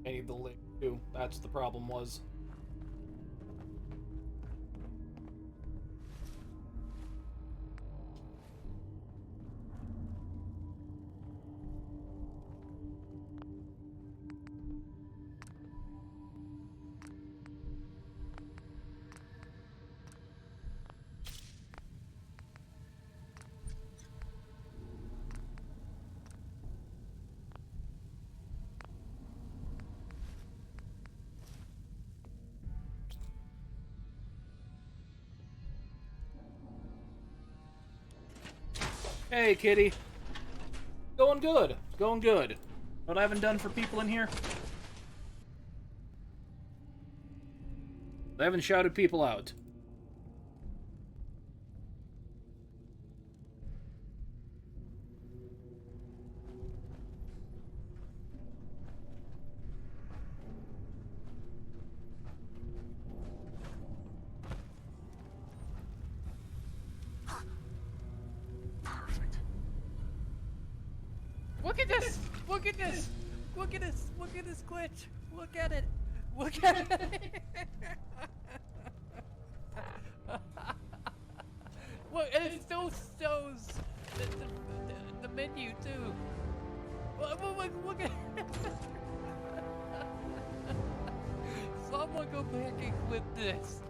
I need the link too. That's the problem was. Hey, kitty. Going good. Going good. What I haven't done for people in here? I haven't shouted people out. Look at this! Look at this! Look at this! Look at this glitch! Look at it! Look at it! Look, and it still shows the menu too. Look at someone go back and clip this.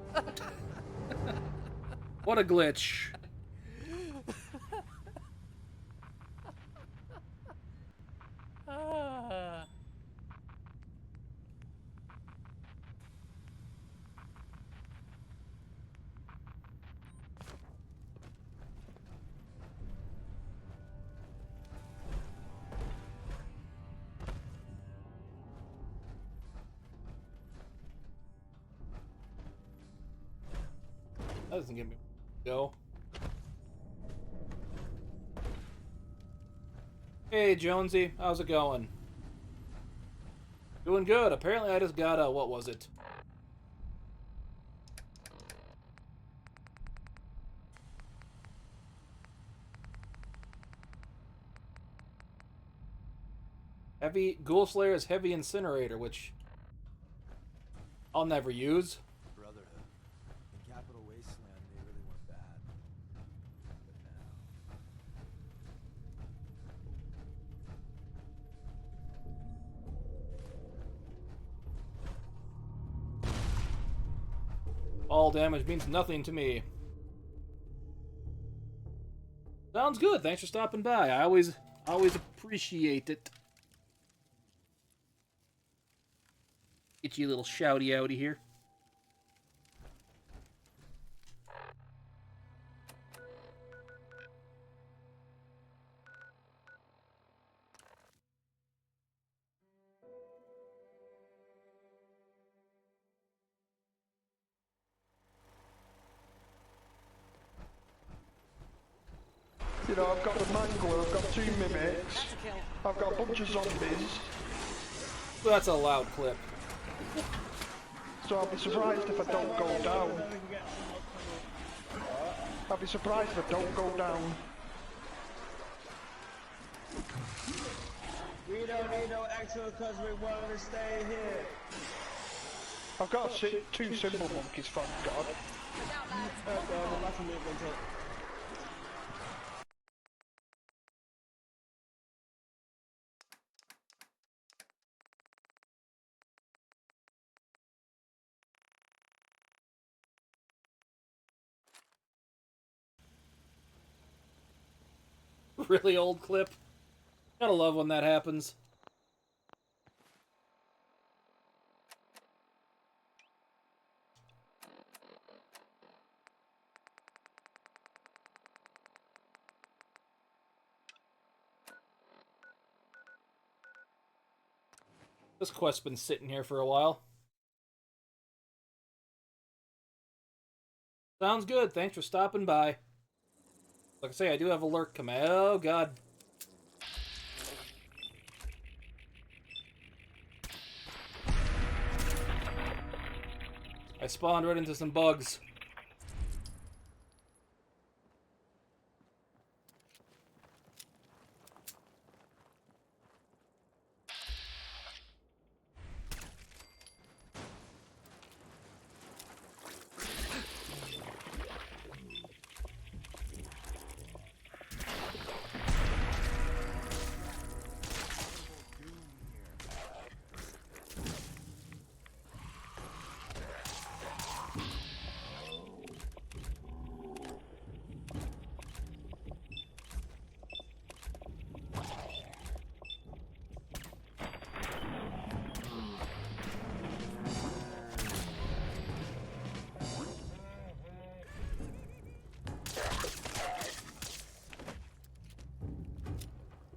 What a glitch. That doesn't give me go. Hey Jonesy, how's it going? Doing good. Apparently I just got a, what was it? Heavy Ghoul Slayer's Heavy Incinerator, which I'll never use. Brotherhood. In Capital Wasteland, they really weren't bad. But now... All damage means nothing to me. Sounds good. Thanks for stopping by. I always appreciate it. Get you a little shouty outy here. You know, I've got the Mangler, I've got 2 mimics, I've got a bunch of zombies. Well, that's a loud clip. So I'll be surprised if I don't go down. I'll be surprised if I don't go down. We don't need no extra because we want to stay here. I've got two simple monkeys, thank God. Really old clip. Gotta love when that happens. This quest's been sitting here for a while. Sounds good. Thanks for stopping by. Like I say, I do have a lurk come. Oh, God. I spawned right into some bugs.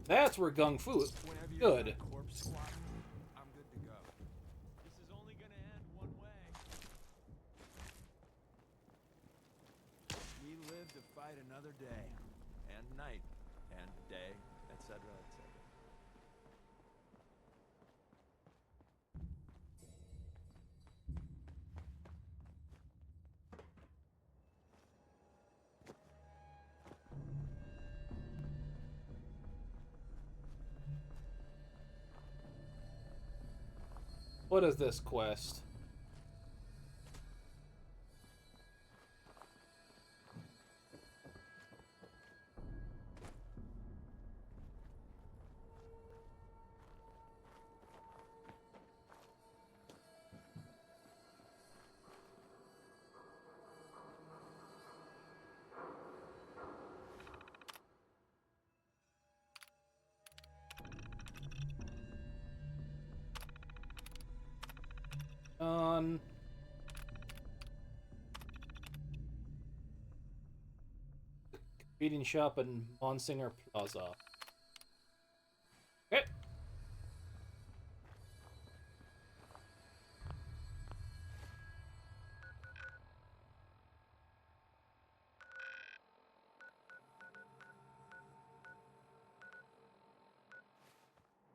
That's where Gung Fu is. Good. I'm good to go. This is only gonna end one way. We live to fight another day, and night, and day, etc., etc. What is this quest? On Feeding shop in Monsignor Plaza. Okay.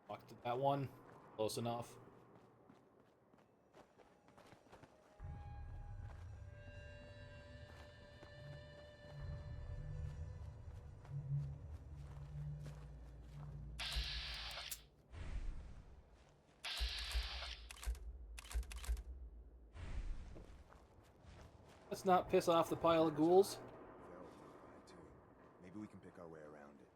Walked that one. Close enough. Let's not piss off the pile of ghouls. Maybe we can pick our way around it.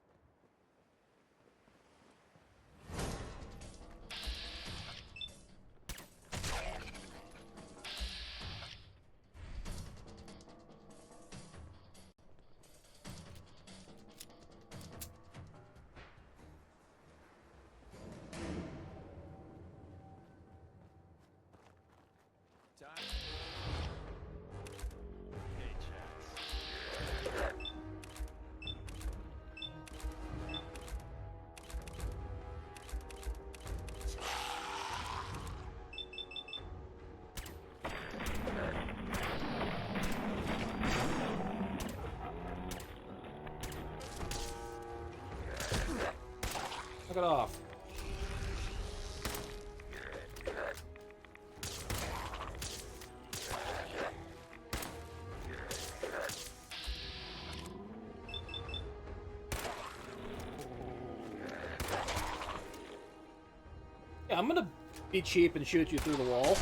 Knock it off. Yeah, I'm gonna be cheap and shoot you through the wall.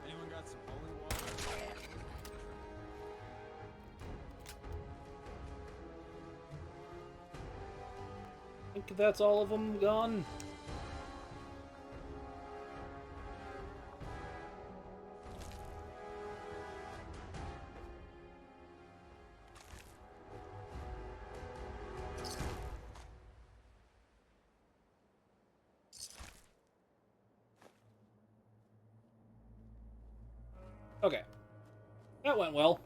Anyone got some holy water? I think that's all of them gone. Okay. That went well.